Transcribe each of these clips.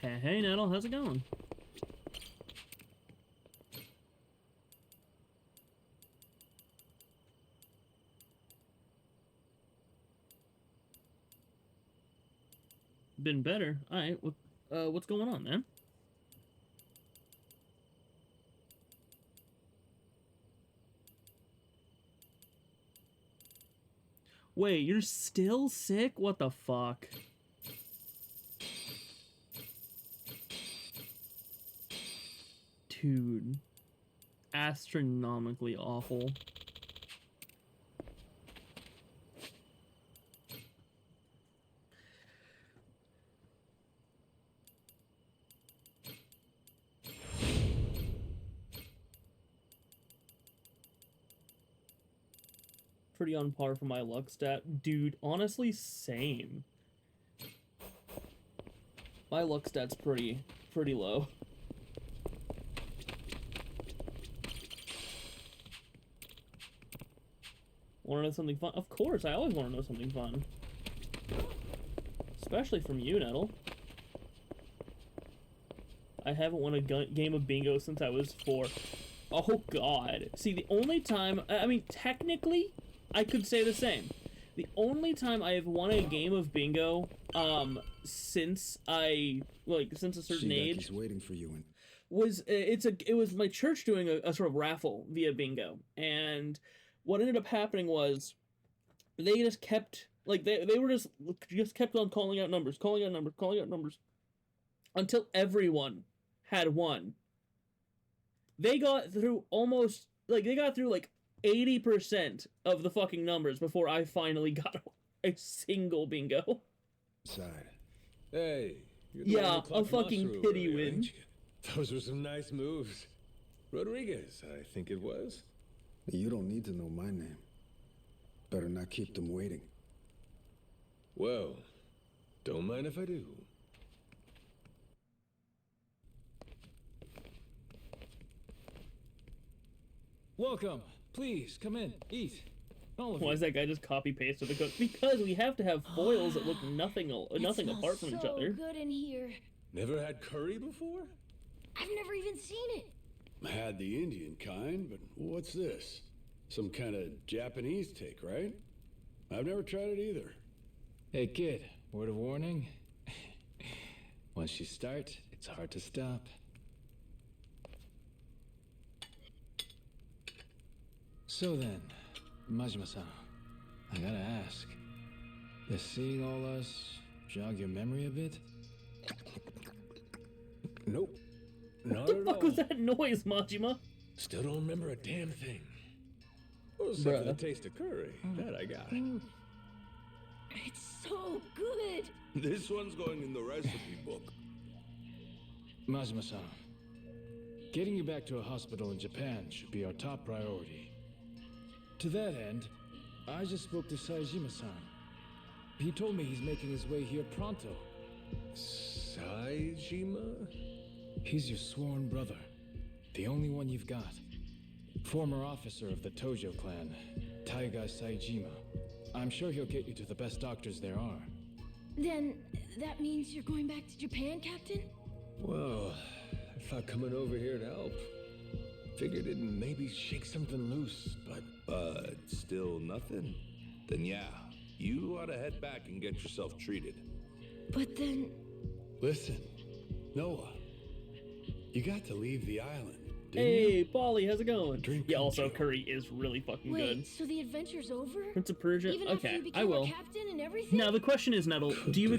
Hey, Nettle, how's it going? Been better. Alright, what's going on, man? Wait, you're still sick? What the fuck? Dude. Astronomically awful. Pretty on par for my luck stat. Dude, honestly, same. My luck stat's pretty low. Want to know something fun? Of course, I always want to know something fun. Especially from you, Nettle. I haven't won a game of bingo since I was 4. Oh, God. See, the only time... I mean, technically, I could say the same. The only time I have won a game of bingo, since since a certain age... He's waiting for you and... it was my church doing a sort of raffle via bingo, and what ended up happening was they just kept they were just kept on calling out numbers until everyone had won. They got through almost 80% of the fucking numbers before I finally got a single bingo. Side. Hey, you're yeah, a fucking pity win. Those were some nice moves. Rodriguez, I think it was. You don't need to know my name. Better not keep them waiting. Well, don't mind if I do. Welcome. Please, come in. Eat. All of Why you. is that guy just copy-pasted the cook? Because we have to have foils that look nothing apart from each other. Good in here. Never had curry before? I've never even seen it. Had the Indian kind, but what's this? Some kind of Japanese take, right? I've never tried it either. Hey, kid. Word of warning. Once you start, it's hard to stop. So then, Majima-san, I gotta ask. Does seeing all us jog your memory a bit? Nope. Not What the at fuck all. was that noise, Majima? Still don't remember a damn thing. Well, except for the taste of curry. That I got. It's so good. This one's going in the recipe book. Majima-san, getting you back to a hospital in Japan should be our top priority. To that end, I just spoke to Saejima-san. He told me he's making his way here pronto. Saejima? He's your sworn brother. The only one you've got. Former officer of the Tojo clan, Taiga Saejima. I'm sure he'll get you to the best doctors there are. Then that means you're going back to Japan, Captain? Well, I thought coming over here to help. Figured it'd maybe shake something loose, but Still nothing? Then yeah, you ought to head back and get yourself treated. But then... Listen, Noah, you got to leave the island, didn't Hey, you? Polly, how's it going? Drink Yeah, also, Kojo. curry is really fucking Wait, good. so the adventure's over? Prince of Persia? Even after Okay, you became I will. our captain and everything? Now, the question is, Nettle, do you,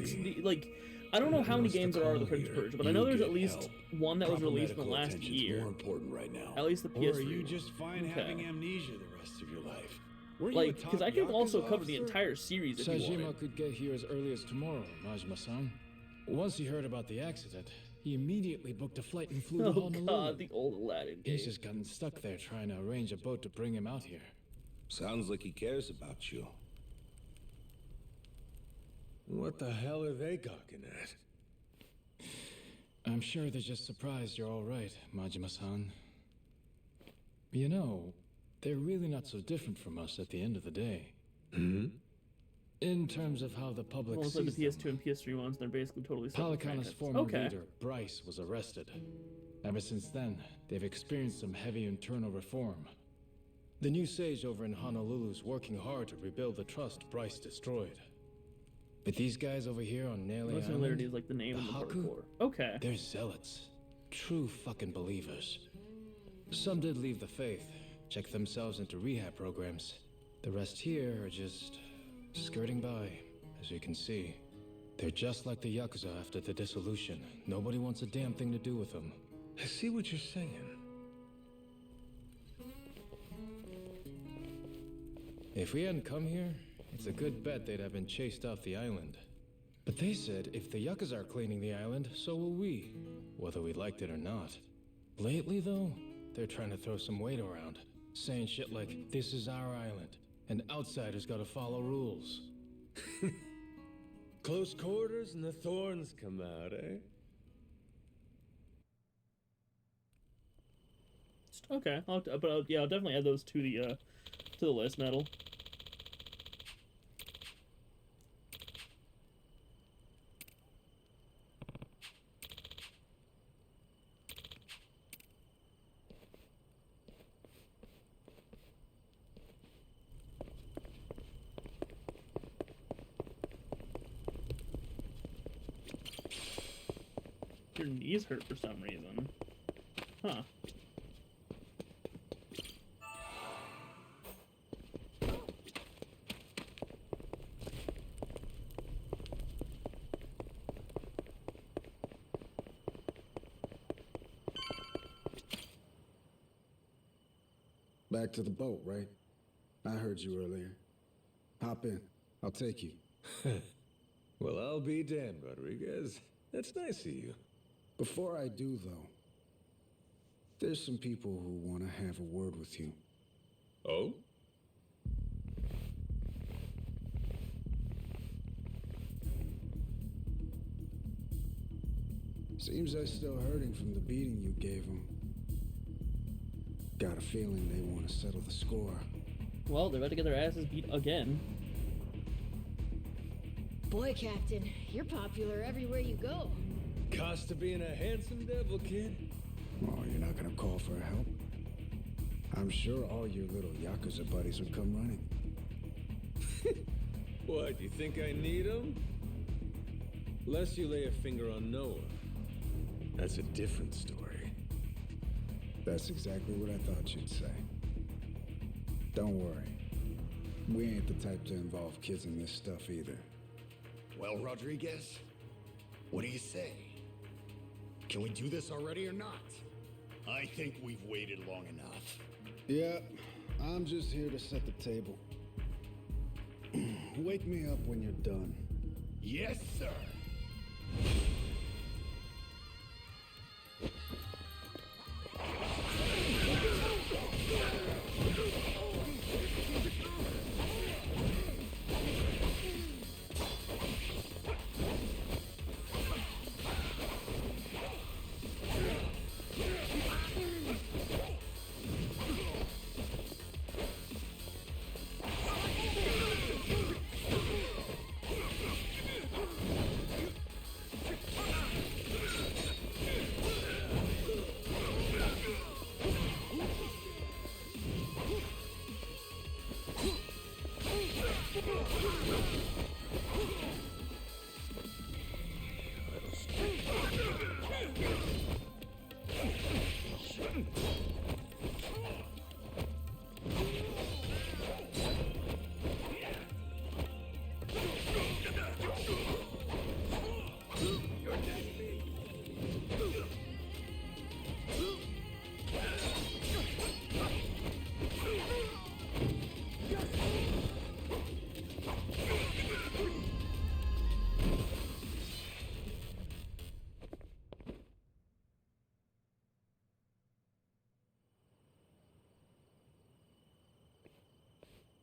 I don't know how many What's the games there are of the call Prince of here? Persia, but I You know there's get at least help. one that was Proper released in the medical last attention's year. more important right now. At least the Or PS3. are you just fine Okay. having amnesia the rest of your life? Were you Like, because I could also cover the officer? entire series if you Saejima wanted. could get here as early as tomorrow, Majima-san. Once he heard about the accident, he immediately booked a flight and flew to Oh Honolulu. god, the old Aladdin game. He's just gotten stuck there trying to arrange a boat to bring him out here. Sounds like he cares about you. what the hell are they gawking at? I'm sure they're just surprised you're all right, Majima-san. You know, they're really not so different from us at the end of the day. Hmm? In terms of how the public Well, it's like sees the PS2 them. and PS3 ones, they're basically totally separate Pelicana's franchises. former Okay. leader, Bryce, was arrested. Ever since then, they've experienced some heavy internal reform. The new sage over in Honolulu's working hard to rebuild the trust Bryce destroyed. But these guys over here on Nail No Island, similarity is like the name and the Haku? parkour. Okay. they're zealots. True fucking believers. Some did leave the faith, check themselves into rehab programs. The rest here are just skirting by, as you can see. They're just like the Yakuza after the dissolution. Nobody wants a damn thing to do with them. I see what you're saying. If we hadn't come here, it's a good bet they'd have been chased off the island. But they said if the Yakuza are cleaning the island, so will we, whether we liked it or not. Lately, though, they're trying to throw some weight around, saying shit like, this is our island, and outsiders gotta follow rules. Close quarters and the thorns come out, eh? Okay. I'll definitely add those to the list, Metal. Your knees hurt for some reason. Huh. Back to the boat, right? I heard you earlier. Hop in. I'll take you. Well, I'll be damned, Rodriguez. That's nice of you. Before I do, though, there's some people who want to have a word with you. Oh? Seems they're still hurting from the beating you gave them. Got a feeling they want to settle the score. Well, they're about to get their asses beat again. Boy, Captain, you're popular everywhere you go. Cost of being a handsome devil, kid. Oh, you're not gonna call for help? I'm sure all your little Yakuza buddies would come running. What, you think I need him? Lest you lay a finger on Noah. That's a different story. That's exactly what I thought you'd say. Don't worry. We ain't the type to involve kids in this stuff either. Well, Rodriguez, what do you say? Can we do this already or not? I think we've waited long enough. Yeah, I'm just here to set the table. Wake me up when you're done. Yes, sir.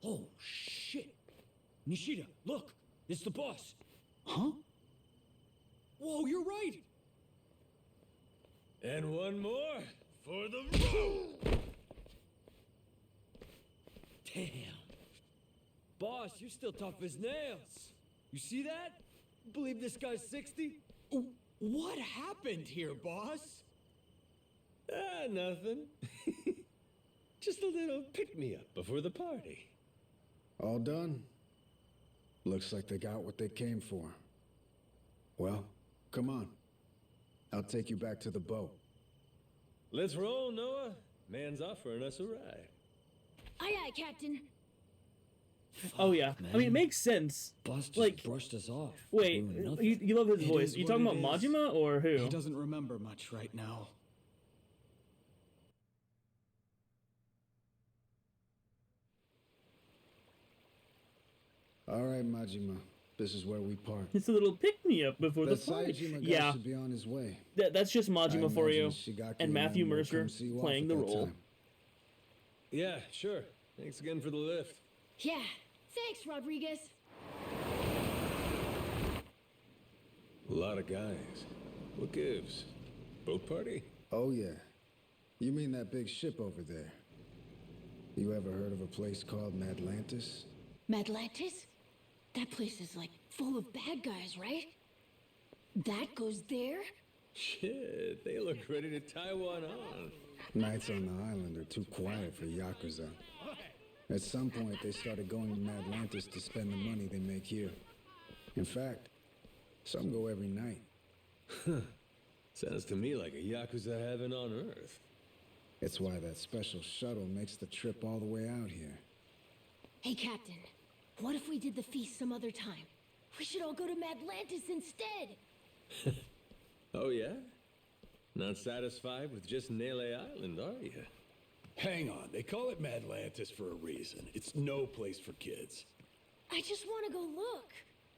Oh, shit. Nishida, look. It's the boss. Huh? Whoa, you're right. And one more for the road! Damn. Boss, you're still tough as nails. You see that? Believe this guy's 60? What happened here, boss? Ah, nothing. Just a little pick-me-up before the party. All done? Looks like they got what they came for. Well, come on. I'll take you back to the boat. Let's roll, Noah. Man's offering us a ride. Aye, aye, Captain. Oh yeah, man. I mean it makes sense. Boss just Like, brushed us off. wait, We were nothing. you love his It voice. is You what talking it about is. Majima or who? He doesn't remember much right now. All right, Majima. This is where we park. It's a little pick me up before the That party. Saejima guy Yeah, should be on his way. that's just I Majima for imagine you, Shigaki and Matthew him will Mercer come see you off playing at the that role. time. Yeah, sure. Thanks again for the lift. Yeah. Thanks, Rodriguez. A lot of guys. What gives? Boat party? Oh, yeah. You mean that big ship over there? You ever heard of a place called Madlantis? Madlantis? That place is like full of bad guys, right? That goes there? Shit, they look ready to tie one on. Nights on the island are too quiet for Yakuza. At some point, they started going to Madlantis to spend the money they make here. In fact, some go every night. Sounds to me like a Yakuza heaven on Earth. It's why that special shuttle makes the trip all the way out here. Hey, Captain. What if we did the feast some other time? We should all go to Madlantis instead. Oh, yeah? Not satisfied with just Nele Island, are you? Hang on, they call it Madlantis for a reason. It's no place for kids. I just want to go look.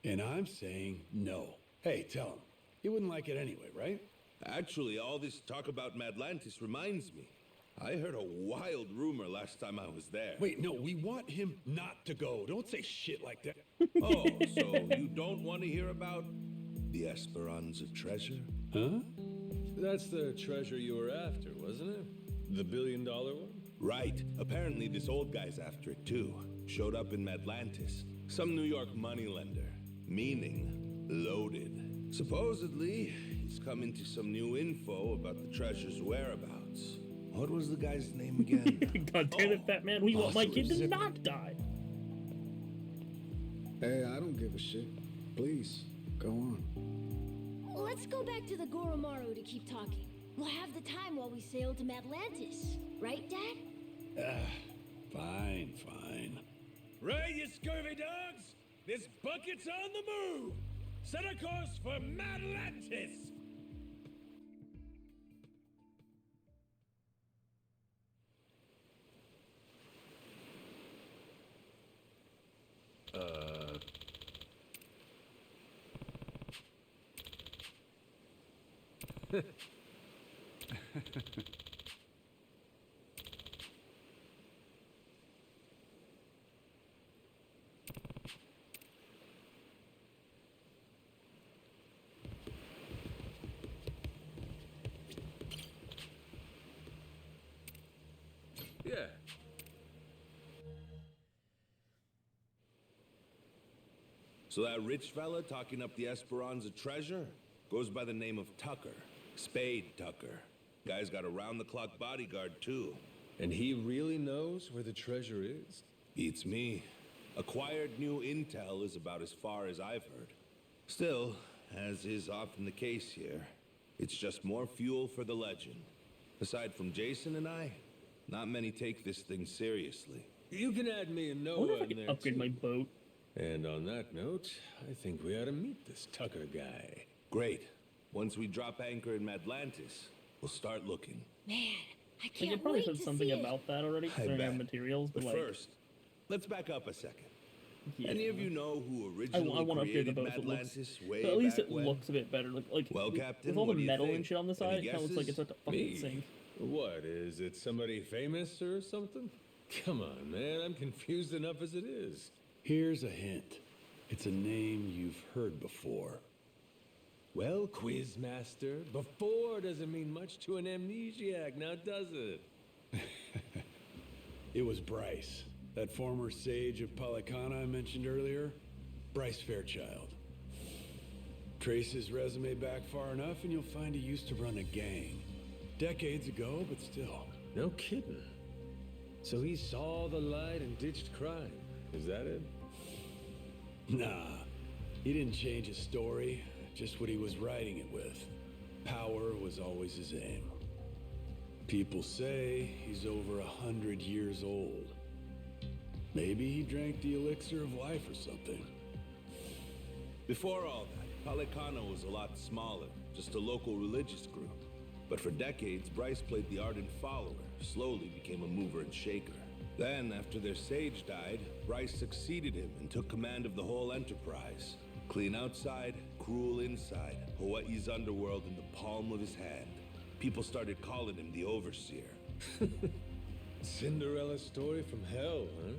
And I'm saying no. Hey, tell him. He wouldn't like it anyway, right? Actually, all this talk about Madlantis reminds me. I heard a wild rumor last time I was there. Wait, no, we want him not to go. Don't say shit like that. Oh, so you don't want to hear about the Esperanza treasure? Huh? That's the treasure you were after, wasn't it? The $1 billion one? Right. Apparently this old guy's after it too. Showed up in Madlantis. Some New York moneylender. Meaning loaded. Supposedly, he's come into some new info about the treasure's whereabouts. What was the guy's name again? God damn it, Batman! We want my kid to Zipper. not die. Hey, I don't give a shit. Please, go on. Let's go back to the Goromaru to keep talking. We'll have the time while we sail to Madlantis. Right, Dad? Fine, fine. Right, you scurvy dogs! This bucket's on the move! Set a course for Madlantis! Yeah. So that rich fella talking up the Esperanza treasure goes by the name of Tucker. Spade Tucker. Guy's got a round-the-clock bodyguard, too. And he really knows where the treasure is? Beats me. Acquired new intel is about as far as I've heard. Still, as is often the case here, it's just more fuel for the legend. Aside from Jason and I, not many take this thing seriously. You can add me and I wonder Noah if I in can there, upgrade too. my boat. And on that note, I think we ought to meet this Tucker guy. Great. Once we drop anchor in Madlantis, we'll start looking. Man, I Like, you can't probably wait said to something see it. about that already, I considering our bet. materials, But like, first, let's back up a second. yeah. Any of you know who I originally want to upgrade the created boat so it looks, Madlantis way but at least back it when? looks a bit better. Like Well, with Captain, all what the do you metal and think? shit on the Any side, it kind of looks like it's guesses? at the fucking Me? sink. What, is it somebody famous or something? Come on, man, I'm confused enough as it is. Here's a hint. It's a name you've heard before. Well, Quizmaster, before doesn't mean much to an amnesiac, now does it? It was Bryce. That former sage of Polycana I mentioned earlier? Bryce Fairchild. Trace his resume back far enough and you'll find he used to run a gang. Decades ago, but still. No kidding. So he saw the light and ditched crime. Is that it? Nah. He didn't change his story, just what he was writing it with. Power was always his aim. People say he's over 100 years old. Maybe he drank the elixir of life or something. Before all that, Polycana was a lot smaller, just a local religious group. But for decades, Bryce played the ardent follower, slowly became a mover and shaker. Then, after their sage died, Bryce succeeded him and took command of the whole enterprise. Clean outside, cruel inside, Hawaii's underworld in the palm of his hand. People started calling him the Overseer. Cinderella story from hell, huh?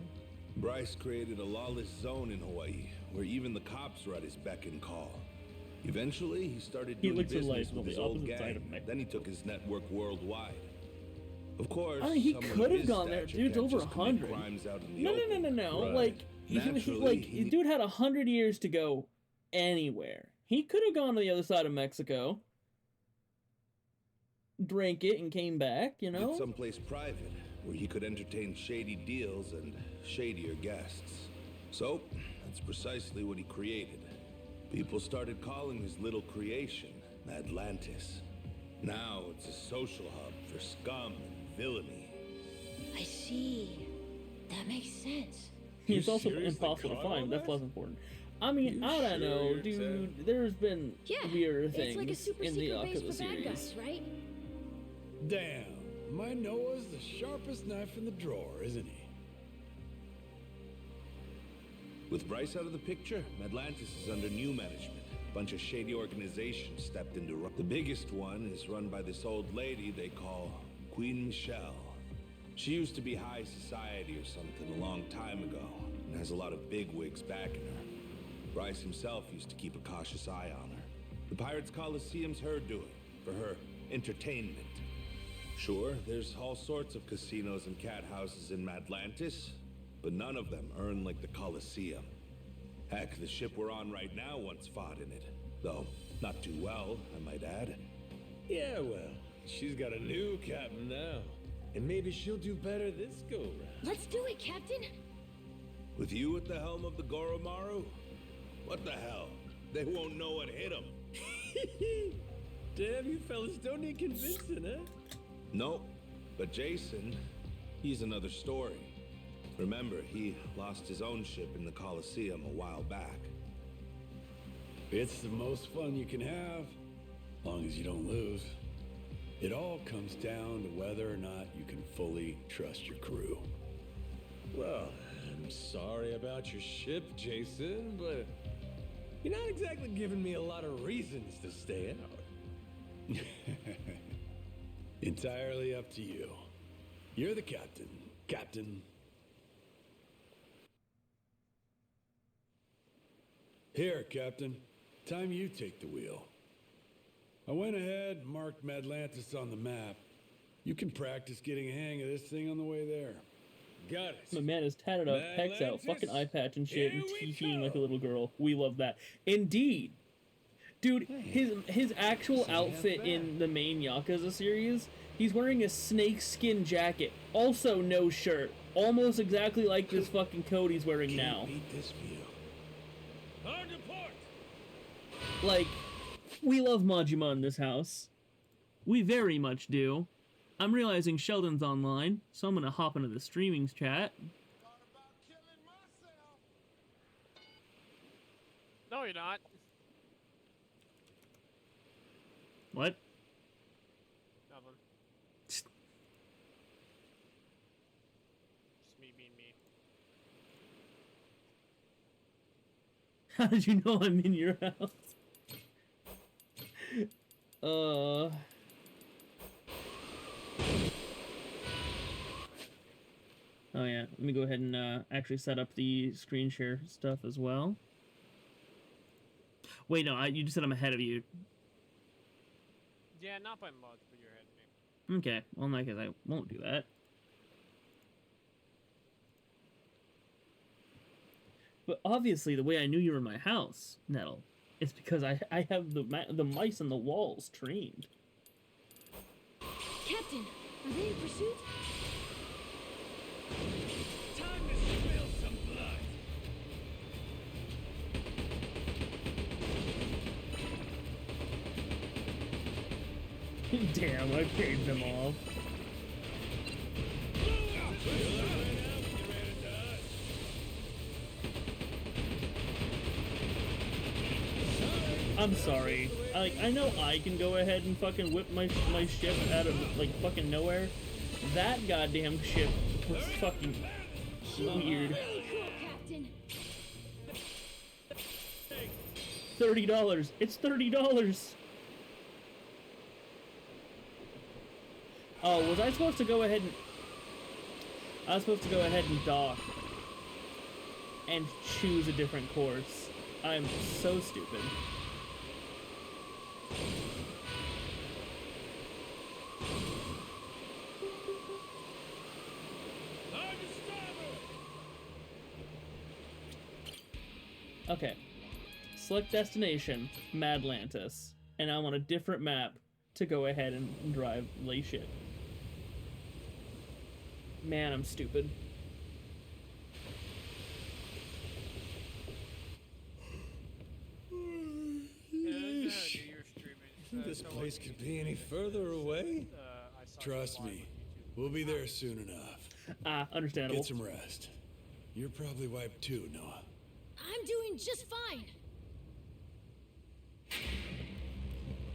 Bryce created a lawless zone in Hawaii, where even the cops were at his beck and call. Eventually, he started doing business with his old gang. Then he took his network worldwide. Of course, I mean, he could have gone there. Dude's over 100. No. Right. Like, dude had 100 years to go anywhere. He could have gone to the other side of Mexico, drank it, and came back, you know? Someplace private, where he could entertain shady deals and shadier guests. So, that's precisely what he created. People started calling his little creation Atlantis. Now it's a social hub for scum and villainy. I see. That makes sense. It's also impossible to find. That's less important. I mean, I don't know, dude. There's been weirder things like a super in the secret base Yakuza for series. bad guys, right? Damn, my Noah's the sharpest knife in the drawer, isn't he? With Bryce out of the picture, Atlantis is under new management. A bunch of shady organizations stepped into. The biggest one is run by this old lady they call Queen Michelle. She used to be high society or something a long time ago, and has a lot of bigwigs backing her. Bryce himself used to keep a cautious eye on her. The Pirates Coliseum's her doing, for her entertainment. Sure, there's all sorts of casinos and cat houses in Atlantis, but none of them earn like the Coliseum. Heck, the ship we're on right now once fought in it. Though, not too well, I might add. Yeah, well, she's got a new captain now. And maybe she'll do better this go-round. Let's do it, Captain. With you at the helm of the Goromaru? What the hell? They won't know what hit them. Damn, you fellas don't need convincing, huh? Nope. But Jason, he's another story. Remember, he lost his own ship in the Coliseum a while back. It's the most fun you can have, long as you don't lose. It all comes down to whether or not you can fully trust your crew. Well, I'm sorry about your ship, Jason, but you're not exactly giving me a lot of reasons to stay out. Entirely up to you. You're the captain, Captain. Here, Captain. Time you take the wheel. I went ahead and marked Madlantis on the map. You can practice getting a hang of this thing on the way there. Got it. My man is tatted up, pecs out, fucking eye patch and shit, and tee-heeing like a little girl. We love that. Indeed. Dude, his actual outfit in the main Yakuza series, he's wearing a snakeskin jacket. Also no shirt. Almost exactly like this fucking coat he's wearing now. Beat this view. Hard to port. Like, we love Majima in this house. We very much do. I'm realizing Sheldon's online, so I'm gonna hop into the streaming chat. No, you're not. What? Nothing. Just me being me. How did you know I'm in your house? Oh yeah, let me go ahead and actually set up the screen share stuff as well. Wait, no, you just said I'm ahead of you. Yeah, not by much, but you're ahead of me. Okay, well in that case I won't do that. But obviously, the way I knew you were in my house, Nettle, is because I have the mice on the walls trained. Captain, are they in pursuit? Time to spill some blood. Damn, I paid them off. I'm sorry. I know I can go ahead and fucking whip my ship out of like fucking nowhere. That goddamn ship was fucking weird. Really cool, Captain. $30. It's $30. Oh, was I supposed to go ahead and... I was supposed to go ahead and dock and choose a different course. I'm so stupid. Okay. Select destination, Madlantis. And I'm on a different map to go ahead and drive lay shit. Man, I'm stupid. This place could be any further away? Trust me, we'll be there soon enough. Ah, understandable. Get some rest. You're probably wiped too, Noah. I'm doing just fine.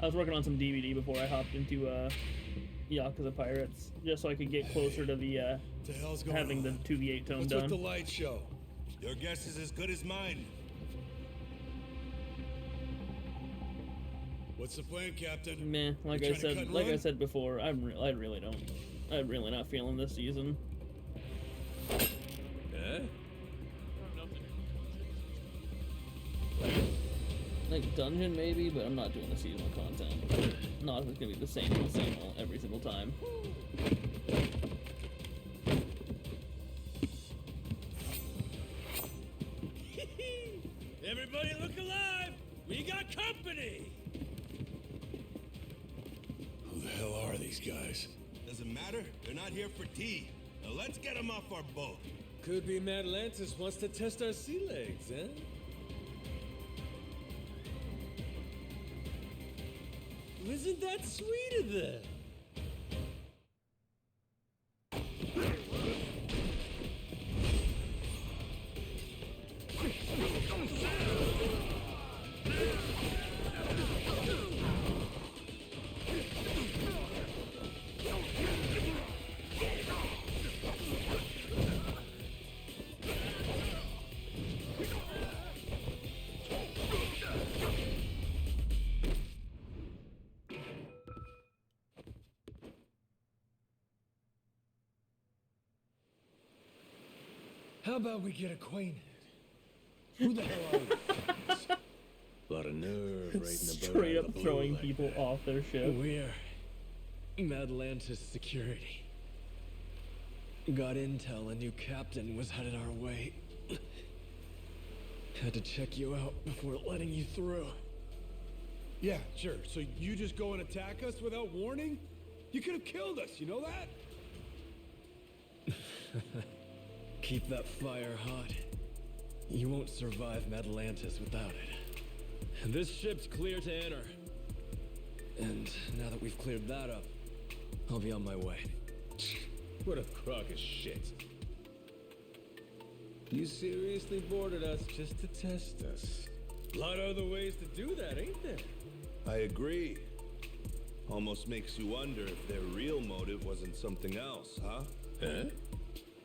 I was working on some DVD before I hopped into Yakuza Pirates, just so I could get closer to the hell's going having on? the 2v8 tone What's done. with the light show? Your guess is as good as mine. What's the plan, Captain? Meh, like You I trying to cut said, and like I run? said before, I'm really not feeling this season. Eh? Like dungeon maybe, but I'm not doing the seasonal content. Not if it's gonna be the same every single time. Everybody look alive! We got company! Who the hell are these guys? Doesn't matter. They're not here for tea. Now let's get them off our boat. Could be Madlantis wants to test our sea legs, huh? Isn't that sweet of them? How about we get acquainted? Who the hell are you? A lot of nerve right in the Straight up throwing people off their ship. We're Madlantis security. Got intel a new captain was headed our way. Had to check you out before letting you through. Yeah, sure. So you just go and attack us without warning? You could have killed us, you know that? Keep that fire hot. You won't survive Madlantis without it. This ship's clear to enter. And now that we've cleared that up, I'll be on my way. What a crock of shit. You seriously boarded us just to test us. A lot of other ways to do that, ain't there? I agree. Almost makes you wonder if their real motive wasn't something else, huh? Huh?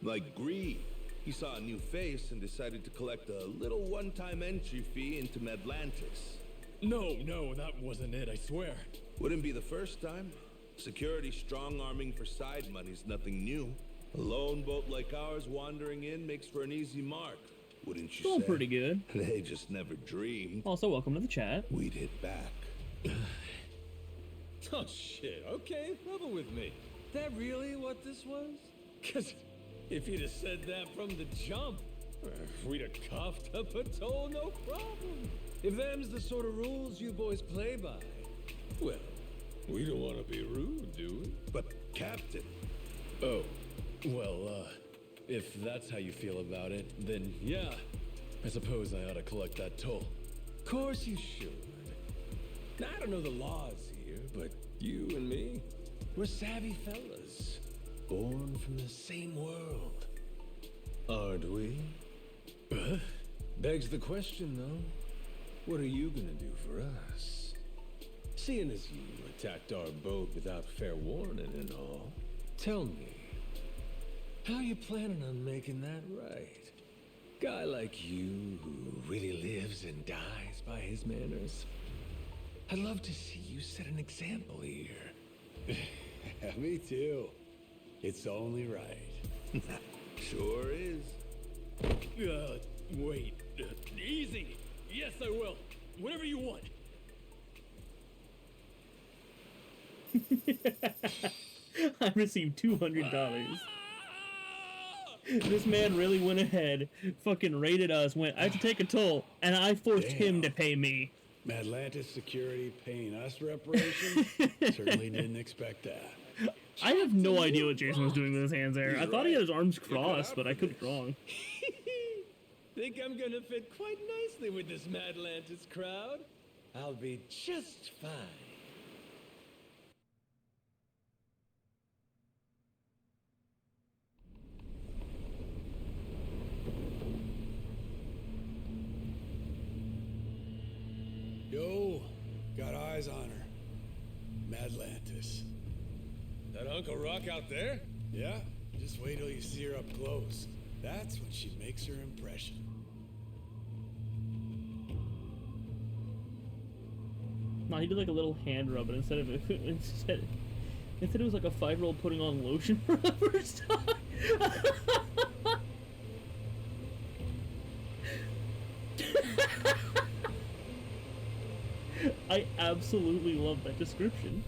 Like greed. He saw a new face and decided to collect a little one-time entry fee into Madlantis. No, that wasn't it, I swear. Wouldn't be the first time. Security strong-arming for side money's nothing new. A lone boat like ours wandering in makes for an easy mark, wouldn't you Doing say? pretty good. They just never dreamed Also, welcome to the chat. we'd hit back. Oh shit, okay, level with me. That really what this was? Cause if you'd have said that from the jump, If we'd have coughed up a toll, no problem. If them's the sort of rules you boys play by, well, we don't want to be rude, do we? But, Captain. Oh, well, if that's how you feel about it, then yeah, I suppose I ought to collect that toll. Of course you should. Now, I don't know the laws here, but you and me, we're savvy fellas. Born from the same world. Aren't we? Begs the question, though. What are you gonna do for us? Seeing as you attacked our boat without fair warning and all, tell me, how you planning on making that right? Guy like you who really lives and dies by his manners. I'd love to see you set an example here. Me too. It's only right. Sure is. Wait. Easy. Yes, I will. Whatever you want. I received $200. This man really went ahead, fucking raided us, went, I have to take a toll, and I forced him to pay me. Atlantis Security paying us reparations? Certainly didn't expect that. I have no idea what Jason was doing with his hands there. I thought he had his arms crossed, but I could be wrong. Think I'm gonna fit quite nicely with this Madlantis crowd? I'll be just fine. Yo, got eyes on her. Madlantis. That Uncle Rock out there? Yeah, just wait till you see her up close. That's when she makes her impression. No, he did like a little hand rub, and instead it was like a 5-year-old putting on lotion for the first time. I absolutely love that description.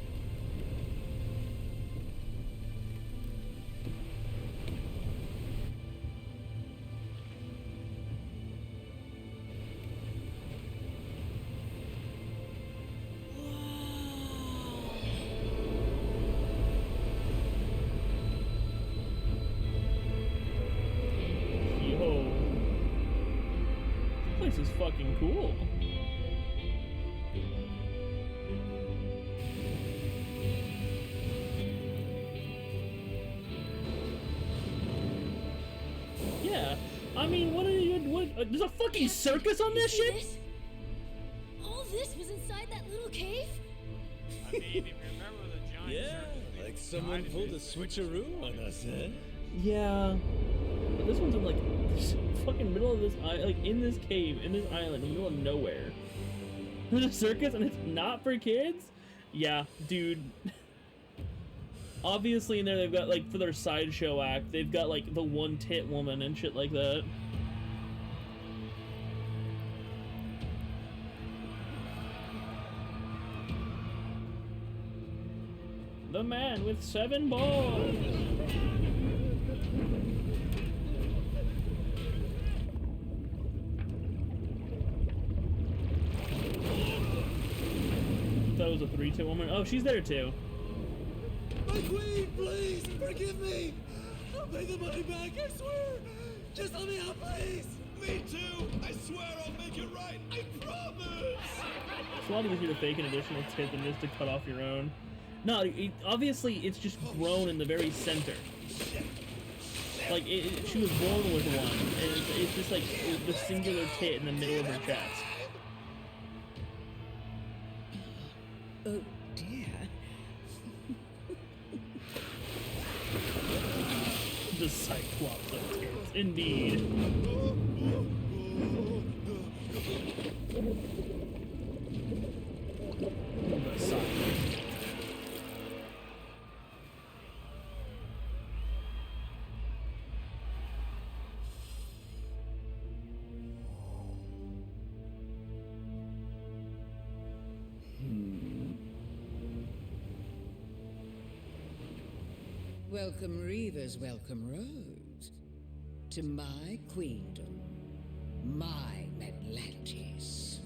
Yo. This place is fucking cool. Yeah, I mean, what are you? There's a fucking circus on this shit? All this was inside that little cave? I mean, if you remember the giant Yeah, like someone pulled a switcheroo on us, eh? Yeah, but this one's in like this fucking middle of this like in this cave, in this island, in the middle of nowhere. There's a circus and it's not for kids? Yeah, dude. Obviously in there they've got like for their sideshow act, they've got like the one tit woman and shit like that. The man with 7 balls. That was a 3-tit woman. Oh, she's there too. My queen, please, forgive me! I'll pay the money back, I swear! Just let me out, please! Me too! I swear I'll make it right! I promise! It's a lot easier to fake an additional tit than just to cut off your own. No, obviously it's just grown in the very center. Like, she was born with one, and it's just like the singular tit in the middle of her chest. Oh dear. The Cyclops of tits, indeed. The Cyclops. Welcome Reavers, welcome Rose. To my queendom. My Atlantis.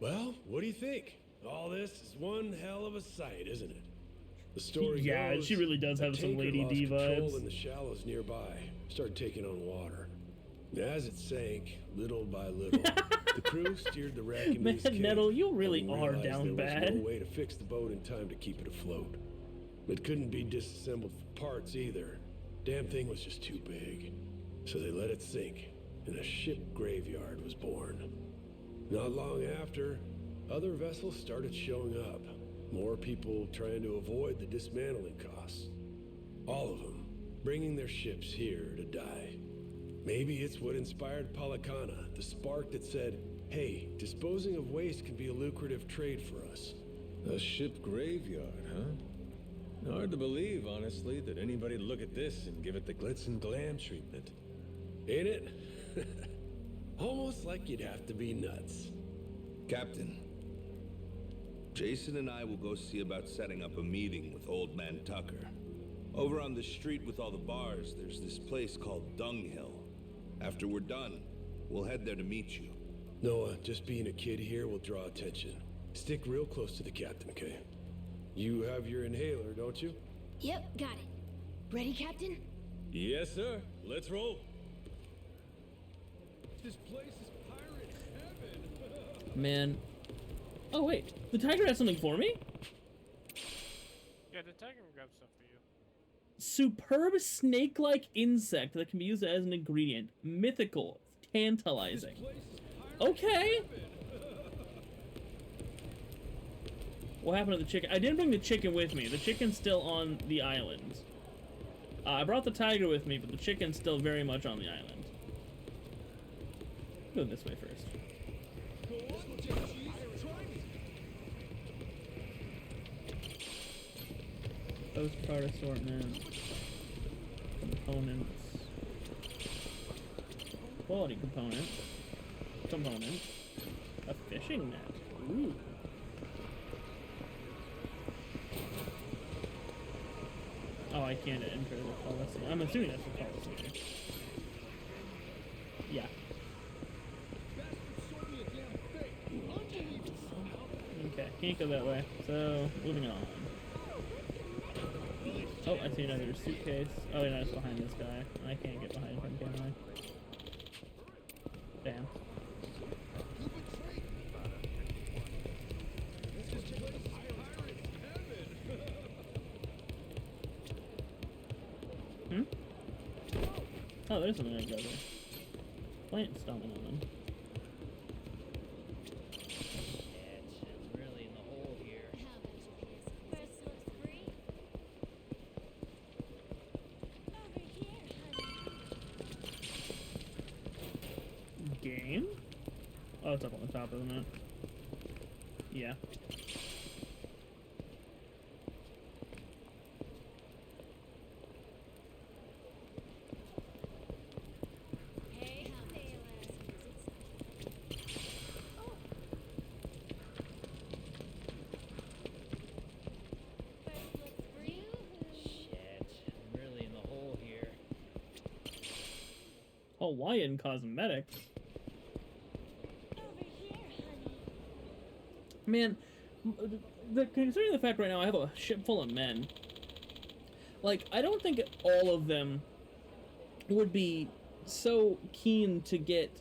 Well, what do you think? All this is one hell of a sight, isn't it? The story Yeah, goes, she really does a have some tanker Lady lost D control vibes. in the shallows nearby, started taking on water. As it sank, little by little, the crew steered the wreck into Man, East Cape, Nettle, you really having are realized down there bad. was no way to fix the boat in time to keep it afloat. It couldn't be disassembled for parts either. Damn thing was just too big. So they let it sink, and a ship graveyard was born. Not long after, other vessels started showing up. More people trying to avoid the dismantling costs. All of them bringing their ships here to die. Maybe it's what inspired Palakana, the spark that said, hey, disposing of waste can be a lucrative trade for us. A ship graveyard, huh? Hard to believe, honestly, that anybody'd look at this and give it the glitz and glam treatment. Ain't it? Almost like you'd have to be nuts. Captain, Jason and I will go see about setting up a meeting with Old Man Tucker. Over on the street with all the bars, there's this place called Dunghill. After we're done, we'll head there to meet you. Noah, just being a kid here will draw attention. Stick real close to the captain, okay? You have your inhaler, don't you? Yep, got it. Ready, Captain? Yes, sir. Let's roll. This place is pirate heaven. Man. Oh, wait. The tiger has something for me? Yeah, the tiger will grab stuff for you. Superb snake-like insect that can be used as an ingredient. Mythical. Tantalizing. Okay. What happened to the chicken? I didn't bring the chicken with me. The chicken's still on the island. I brought the tiger with me, but the chicken's still very much on the island. Go this way first. Postcard assortment. Components. Quality component. Component. A fishing net. Ooh. Oh, I can't enter the policy. I'm assuming that's the policy. Yeah. Okay, can't go that way. So, moving on. Oh, I see another suitcase. Oh, yeah, it's behind this guy. I can't get behind him, can I? Damn. Hmm? Oh, there's something I can go there. Plant stomping on them. I'm really in the hole here. Game? Oh, it's up on the top, isn't it? Yeah. Hawaiian cosmetics. Man, considering the fact right now I have a ship full of men, like, I don't think all of them would be so keen to get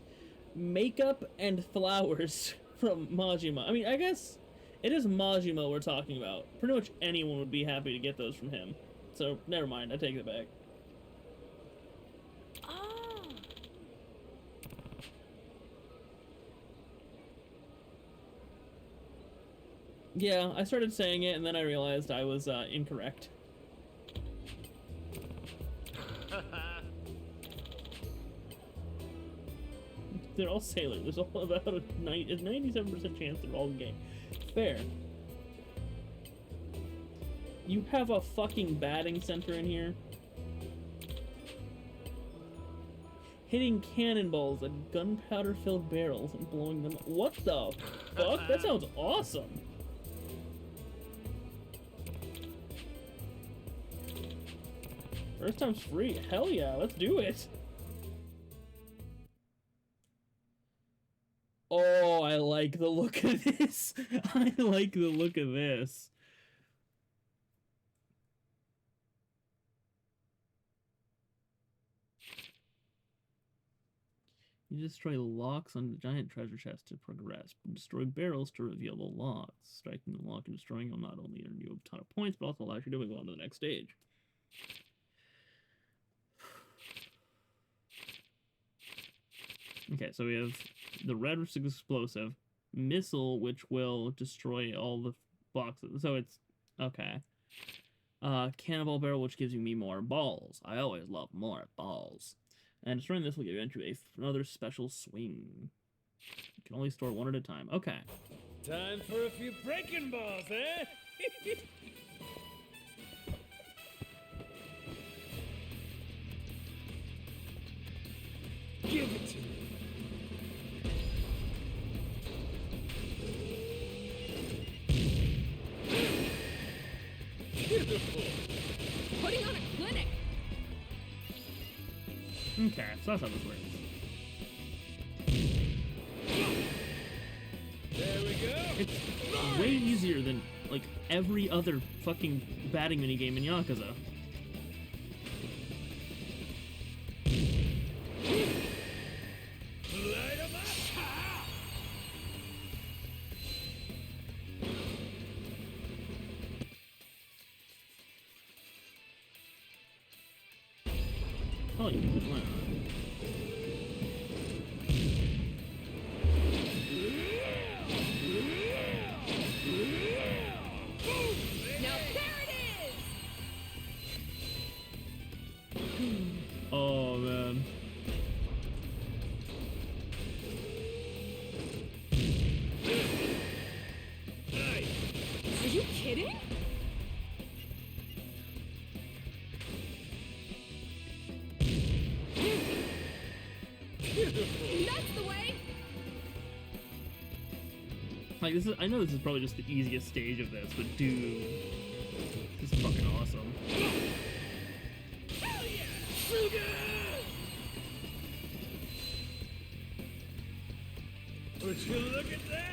makeup and flowers from Majima. I mean, I guess it is Majima we're talking about. Pretty much anyone would be happy to get those from him. So, never mind, I take it back. Yeah, I started saying it, and then I realized I was incorrect. They're all sailors. There's all about a 97% chance they're all gay. Fair. You have a fucking batting center in here? Hitting cannonballs at gunpowder-filled barrels and blowing them. What the fuck? That sounds awesome. First time's free. Hell yeah, let's do it. Oh, I like the look of this. I like the look of this. You destroy locks on the giant treasure chest to progress. Destroy barrels to reveal the locks. Striking the lock and destroying them not only earn you a ton of points, but also allows you to move on to the next stage. Okay, so we have the red, which is explosive, missile, which will destroy all the boxes. So it's okay. Cannonball barrel, which gives me more balls. I always love more balls. And destroying this will give you into another special swing. You can only store one at a time. Okay. Time for a few breaking balls, eh? Give it to me. Beautiful. Putting on a clinic. Okay, so that's how this works. There we go. It's way easier than, like, every other fucking batting minigame in Yakuza. Light 'em up. Oh, you can why not? Now there it is. Oh, man. Are you kidding? That's the way. Like, this is, I know this is probably just the easiest stage of this, but dude, this is fucking awesome. Hell yeah! Sugar! Would you look at that?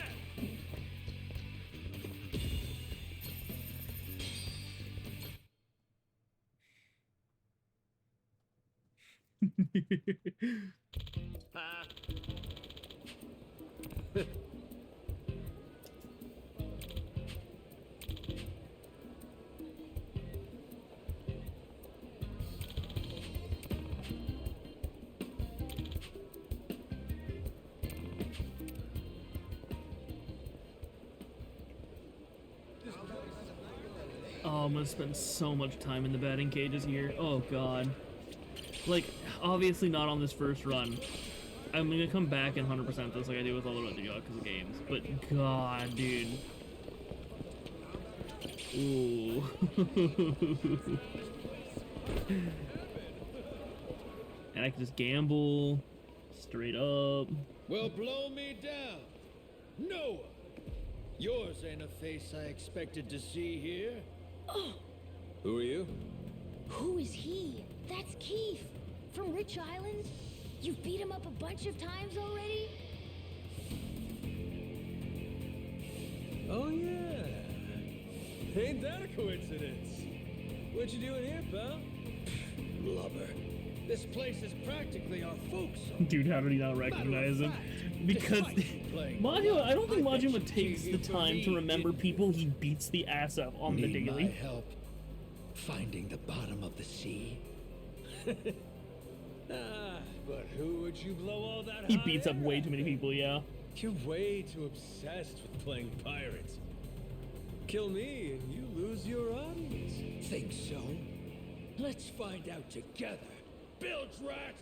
Oh, I'm gonna spend so much time in the batting cages here. Oh, God. Like, obviously not on this first run. I'm gonna come back and 100% this like I do with all the other Yakuza games. But, God, dude. Ooh. And I can just gamble. Straight up. Well, blow me down. Noah! Yours ain't a face I expected to see here. Oh, Who are you? who is he? That's Keith from Rich Island. You've beat him up a bunch of times already? Oh, yeah. Ain't that a coincidence? What you doing here, pal? Blubber. This place is practically our folks' home. Dude, how did he not recognize him? Because Majima, I don't think Majima takes the time to remember people he beats the ass up on the Need my daily. help finding the bottom of the sea? But who would you blow all that He hot beats up air way at? too many people, yeah. You're way too obsessed with playing pirates. Kill me and you lose your audience. Think so? Let's find out together. Bilge rat!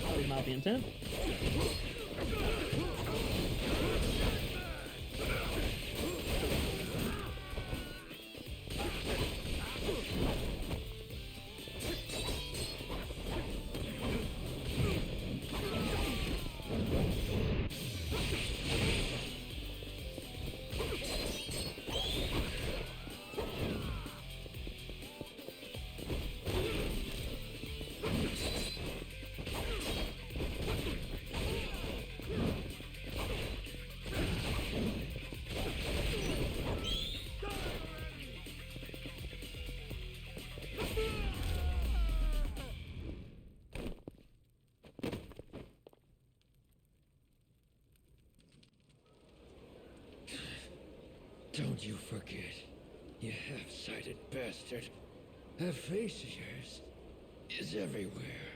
That was not the intent. Don't you forget, you half-sighted bastard. That face of yours is everywhere.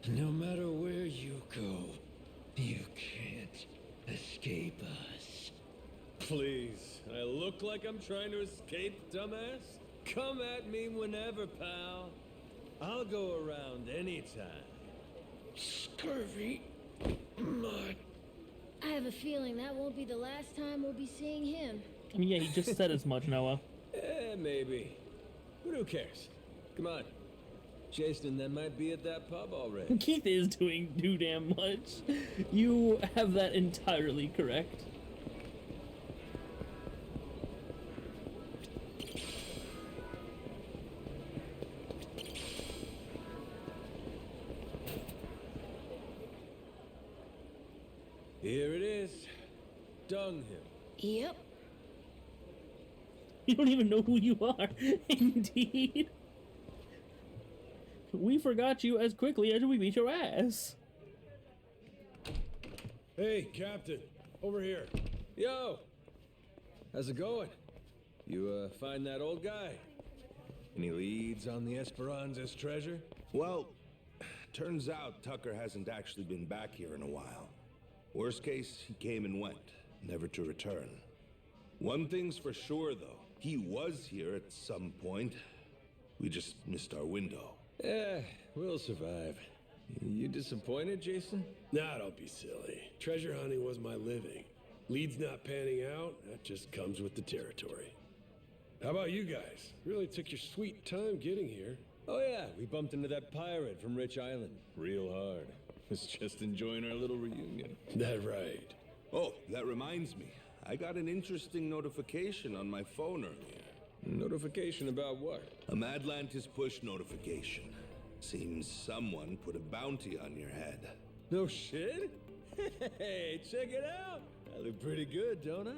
No matter where you go, you can't escape us. Please, I look like I'm trying to escape, dumbass? Come at me whenever, pal. I'll go around anytime. Scurvy mud. I have a feeling that won't be the last time we'll be seeing him. I mean, yeah, he just said as much, Noah. Maybe. But who cares? Come on. Jason and them might be at that pub already. Keith is doing too damn much. You have that entirely correct. Here it is. Dunghill. Yep. You don't even know who you are. Indeed. We forgot you as quickly as we beat your ass. Hey, Captain. Over here. Yo! How's it going? You, find that old guy? Any leads on the Esperanza's treasure? Well, turns out Tucker hasn't actually been back here in a while. Worst case, he came and went, never to return. One thing's for sure, though. He was here at some point. We just missed our window. Yeah, we'll survive. You disappointed, Jason? Nah, don't be silly. Treasure hunting was my living. Leads not panning out, that just comes with the territory. How about you guys? Really took your sweet time getting here. Oh yeah, we bumped into that pirate from Rich Island. Real hard. Was just enjoying our little reunion. That right. Oh, that reminds me. I got an interesting notification on my phone earlier. Notification about what? A Madlantis push notification. Seems someone put a bounty on your head. No shit? Hey, check it out. I look pretty good, don't I?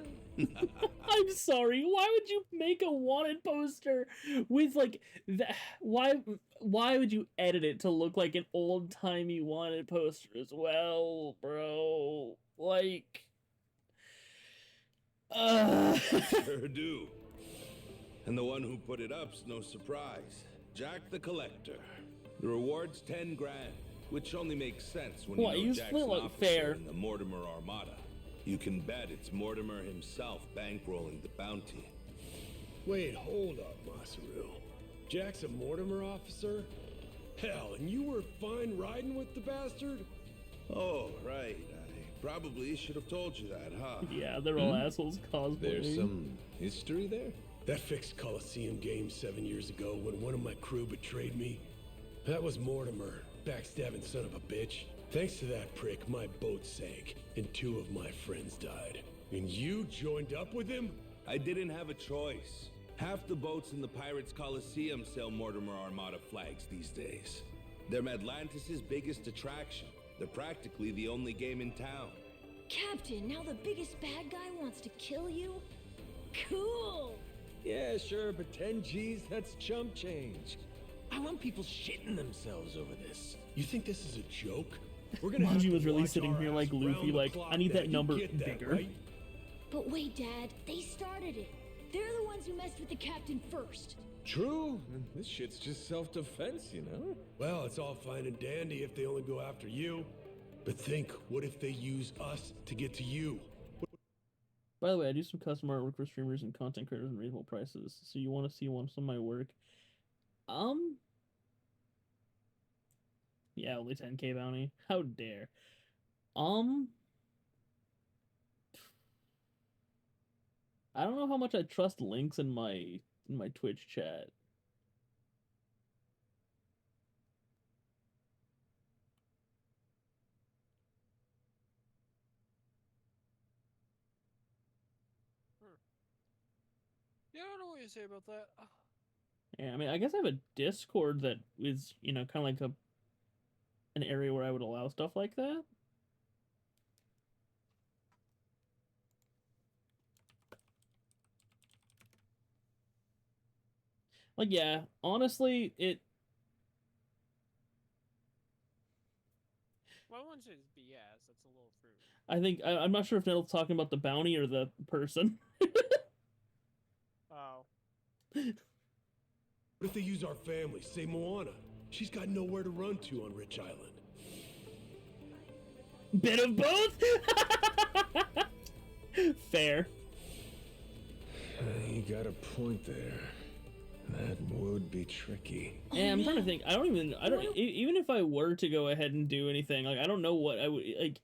I'm sorry. Why would you make a wanted poster with like that? Why would you edit it to look like an old-timey wanted poster as well, bro? Like Sure do. And the one who put it up's no surprise. Jack the Collector. The reward's 10 grand, which only makes sense when What, you know you Jack's split, an like, officer fair. in the Mortimer Armada. You can bet it's Mortimer himself bankrolling the bounty. Wait, hold up, Masaru. Jack's a Mortimer officer? Hell, and you were fine riding with the bastard? Oh, right. I probably should have told you that, huh? Yeah, they're all assholes cosplaying. There's some history there? That fixed Coliseum game 7 years ago when one of my crew betrayed me. That was Mortimer, backstabbing son of a bitch. Thanks to that prick, my boat sank, and 2 of my friends died. And you joined up with him? I didn't have a choice. Half the boats in the Pirates Coliseum sell Mortimer Armada flags these days. They're Atlantis' biggest attraction. They're practically the only game in town. Captain, now the biggest bad guy wants to kill you? Cool! Yeah, sure, but 10 G's, that's chump change. I want people shitting themselves over this. You think this is a joke? We're gonna have Manji to was really watch sitting our here ass like round Luffy, the like, clock I need that You number get that, bigger. right? But wait, Dad, they started it. They're the ones who messed with the captain first. True. This shit's just self-defense, you know? Well, it's all fine and dandy if they only go after you. But think, what if they use us to get to you? By the way, I do some custom artwork for streamers and content creators at reasonable prices. So you want to see some of my work? Yeah, only 10k bounty. How dare? I don't know how much I trust links in my Twitch chat. Yeah, I don't know what you say about that. Yeah, I mean, I guess I have a Discord that is, you know, kind of like an area where I would allow stuff like that. Like, yeah, honestly, Well, once it's BS, that's a little fruit. I think I'm not sure if Nettle's talking about the bounty or the person. Oh. What if they use our family? Say Moana. She's got nowhere to run to on Rich Island. Bit of both? Fair. You got a point there. That would be tricky. And I'm trying to think. Even if I were to go ahead and do anything, like I don't know what I would like.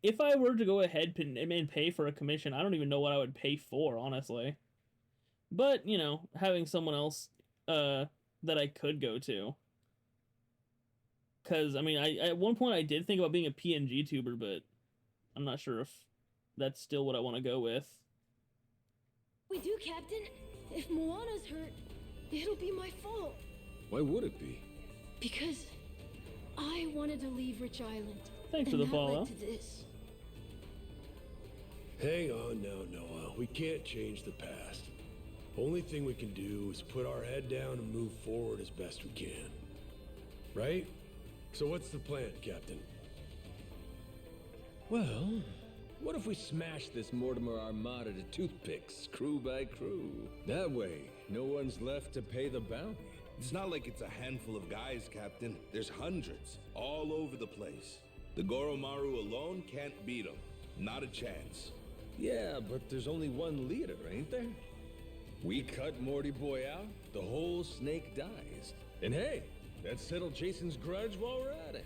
If I were to go ahead and pay for a commission, I don't even know what I would pay for, honestly. But you know, having someone else that I could go to. Because I mean, at one point I did think about being a PNG tuber, but I'm not sure if that's still what I want to go with. We do, Captain. If Moana's hurt, it'll be my fault. Why would it be? Because I wanted to leave Rich Island. Thanks for the follow. To this. Hang on now, Noah. We can't change the past. Only thing we can do is put our head down and move forward as best we can. Right? So what's the plan, Captain? Well, what if we smash this Mortimer Armada to toothpicks, crew by crew? That way, no one's left to pay the bounty. It's not like it's a handful of guys, Captain. There's hundreds, all over the place. The Goromaru alone can't beat them. Not a chance. Yeah, but there's only one leader, ain't there? We cut Morty Boy out, the whole snake dies. And hey, let's settle Jason's grudge while we're at it.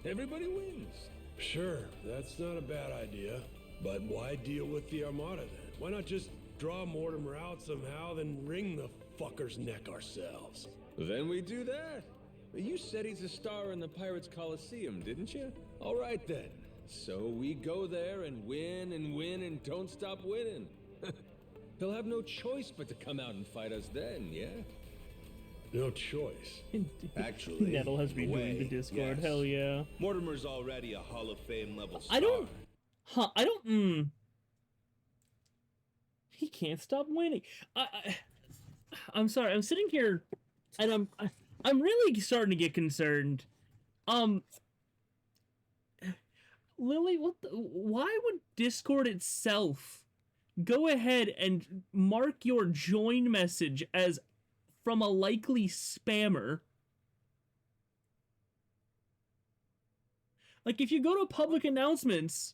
Everybody wins. Sure, that's not a bad idea. But why deal with the Armada then? Why not just draw Mortimer out somehow, then wring the fucker's neck ourselves? Then we do that. You said he's a star in the Pirates Coliseum, didn't you? All right then. So we go there and win and don't stop winning. He'll have no choice but to come out and fight us then, yeah? No choice. Actually, Nettle has rejoined the Discord. Yes. Hell yeah. Mortimer's already a Hall of Fame level star. He can't stop winning. I'm sorry. I'm sitting here, and I'm really starting to get concerned. Lily, why would Discord itself go ahead and mark your join message as from a likely spammer? Like, if you go to public announcements,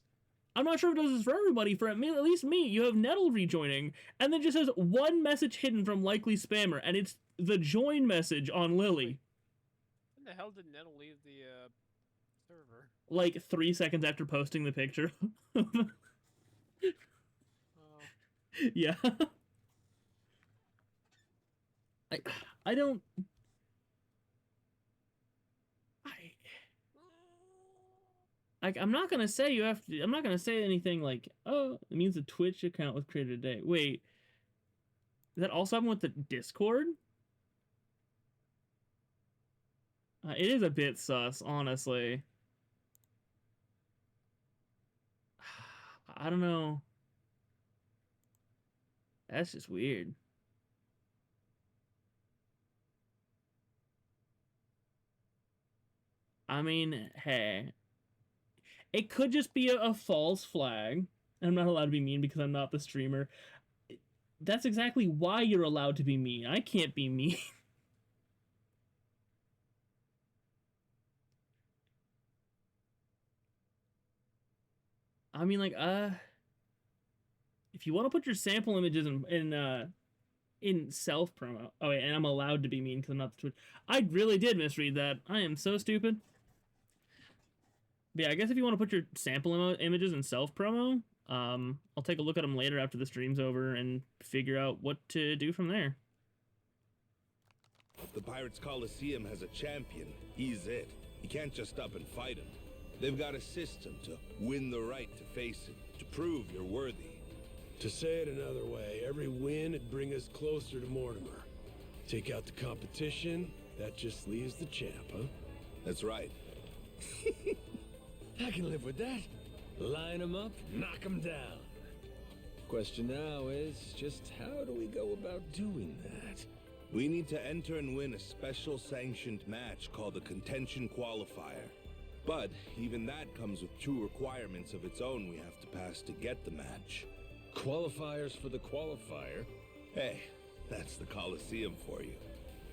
I'm not sure if it does this for everybody, for at least me, you have Nettle rejoining, and then just says one message hidden from likely spammer, and it's the join message on Lily. When the hell did Nettle leave the server? Like 3 seconds after posting the picture. Oh. Yeah. I don't... I'm not gonna say you have to. I'm not gonna say anything like, "Oh, it means the Twitch account was created today." Wait, does that also happen with the Discord? It is a bit sus, honestly. I don't know. That's just weird. I mean, hey. It could just be a false flag. I'm not allowed to be mean because I'm not the streamer. That's exactly why you're allowed to be mean. I can't be mean. I mean, like, if you want to put your sample images in self promo. Oh, wait, and I'm allowed to be mean because I'm not the Twitch. I really did misread that. I am so stupid. But yeah, I guess if you want to put your sample images in self-promo, I'll take a look at them later after the stream's over and figure out what to do from there. The Pirates Coliseum has a champion. He's it. You can't just up and fight him. They've got a system to win the right to face him, to prove you're worthy. To say it another way, every win would bring us closer to Mortimer. Take out the competition, that just leaves the champ, huh? That's right. I can live with that. Line them up, knock them down. Question now is just how do we go about doing that? We need to enter and win a special sanctioned match called the Contention Qualifier. But even that comes with 2 requirements of its own we have to pass to get the match. Qualifiers for the qualifier? Hey, that's the Coliseum for you.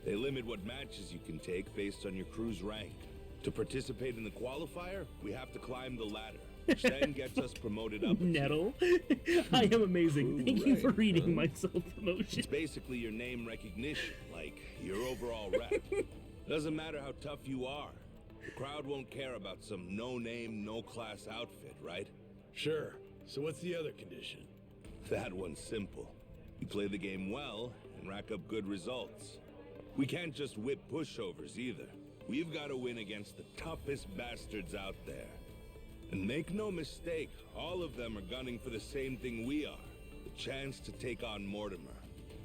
They limit what matches you can take based on your crew's rank. To participate in the qualifier, we have to climb the ladder, which then gets us promoted up. Nettle. I am amazing. Thank you for reading my self-promotion. It's basically your name recognition, like your overall rep. Doesn't matter how tough you are. The crowd won't care about some no-name, no-class outfit, right? Sure. So what's the other condition? That one's simple. You play the game well and rack up good results. We can't just whip pushovers either. We've got to win against the toughest bastards out there. And make no mistake, all of them are gunning for the same thing we are. The chance to take on Mortimer.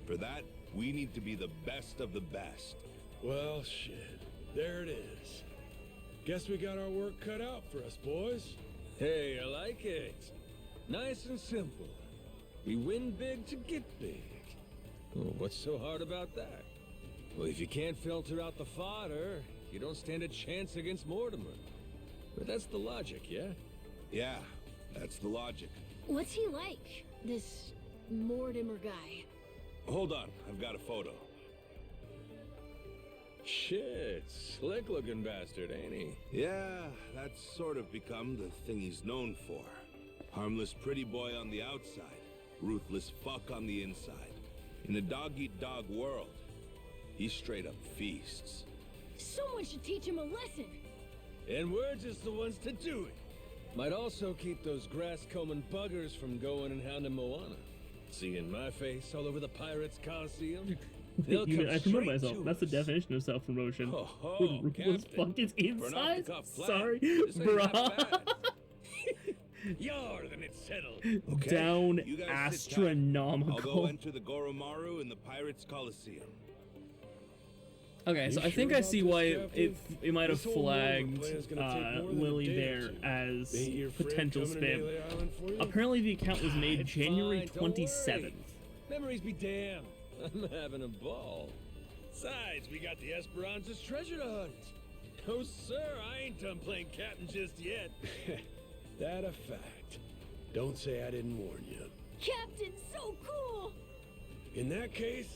For that, we need to be the best of the best. Well, shit. There it is. Guess we got our work cut out for us, boys. Hey, I like it. Nice and simple. We win big to get big. Oh, what's so hard about that? Well, if you can't filter out the fodder, you don't stand a chance against Mortimer. But that's the logic, yeah? Yeah, that's the logic. What's he like, this Mortimer guy? Hold on, I've got a photo. Shit, slick-looking bastard, ain't he? Yeah, that's sort of become the thing he's known for. Harmless pretty boy on the outside, ruthless fuck on the inside. In a dog-eat-dog world, he straight up feasts. Someone should teach him a lesson. And we're just the ones to do it. Might also keep those grass-combing buggers from going and hounding Moana. Seeing my face all over the Pirates Coliseum. They'll come I promote straight myself. to That's the us. definition of self-promotion. Oh, Ruthless Captain. fuck is inside? Off-the-cuff Sorry, plan. This ain't half bruh. bad. Yar, then it's settled. Okay, Down you guys sit tight. astronomical. I'll go enter the Goromaru in the Pirates Coliseum. Okay, so You I think sure I about see this, why Captain? it might have This whole Mortimer flagged plan's gonna take more than a Lily day or there two. as Ain't your friend potential coming to spam. Daly Island for you? Apparently the account was made It's January fine, don't worry. 27th. Memories be damned. I'm having a ball. Besides, we got the Esperanza's treasure to hunt. Oh, sir, I ain't done playing captain just yet. That a fact. Don't say I didn't warn you. Captain, so cool! In that case,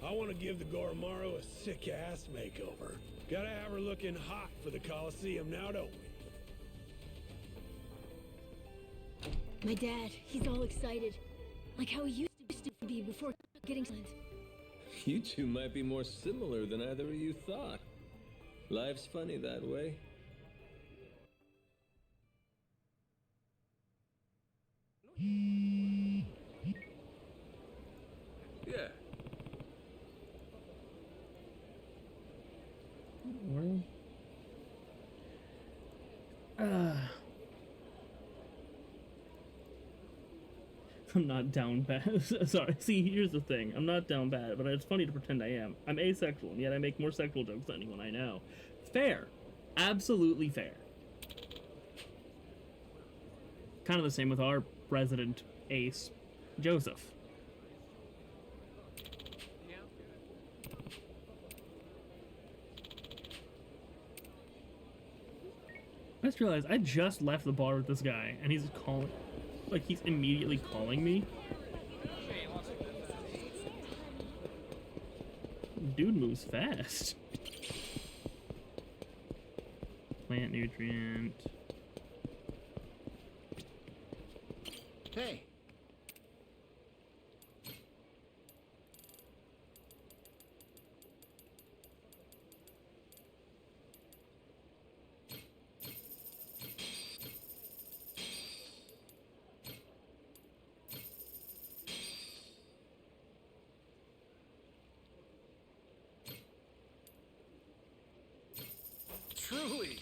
I want to give the Goromaru a sick-ass makeover. Gotta have her looking hot for the Coliseum now, don't we? My dad, he's all excited. Like how he used to be before getting sent. You two might be more similar than either of you thought. Life's funny that way. Yeah. Well, I'm not down bad. Sorry, see, here's the thing. I'm not down bad, but it's funny to pretend I am. I'm asexual, and yet I make more sexual jokes than anyone I know. Fair. Absolutely fair. Kind of the same with our resident ace, Joseph. I just realized I just left the bar with this guy, and he's calling, like he's immediately calling me. Dude moves fast. Plant nutrient. Hey. Truly.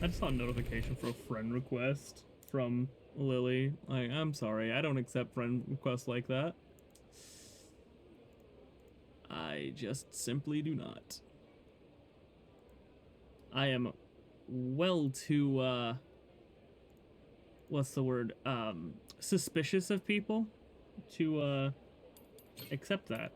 I just saw a notification for a friend request from Lily. Like, I'm sorry, I don't accept friend requests like that. I just simply do not. I am well too, what's the word? Suspicious of people to, accept that.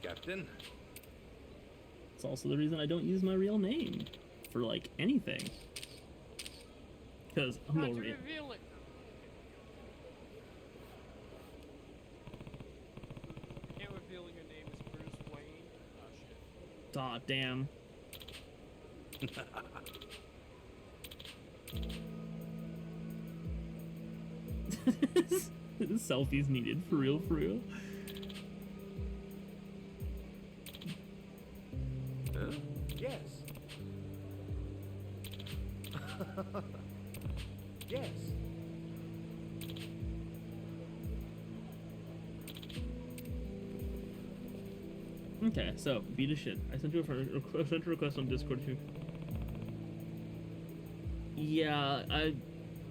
Captain? It's also the reason I don't use my real name for, like, anything. Because I'm no real. Can't reveal your name is Bruce Wayne. Oh shit. Aw, damn. Selfies needed, for real, for real. Yes. Yes. Okay, so beat a shit. I sent you a request on Discord too. Yeah,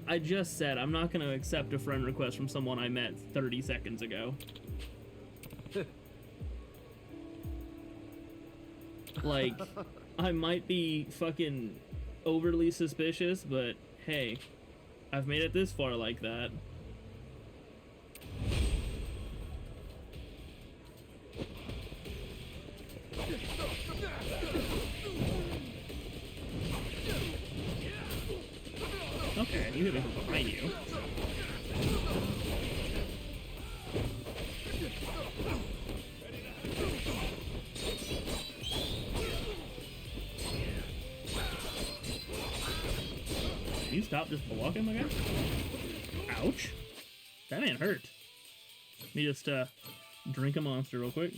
I just said I'm not gonna accept a friend request from someone I met 30 seconds ago. Like, I might be fucking overly suspicious, but hey, I've made it this far like that. Okay, I knew they were behind you. Can you stop just blocking my guy? Ouch. That man hurt. Let me just, drink a monster real quick.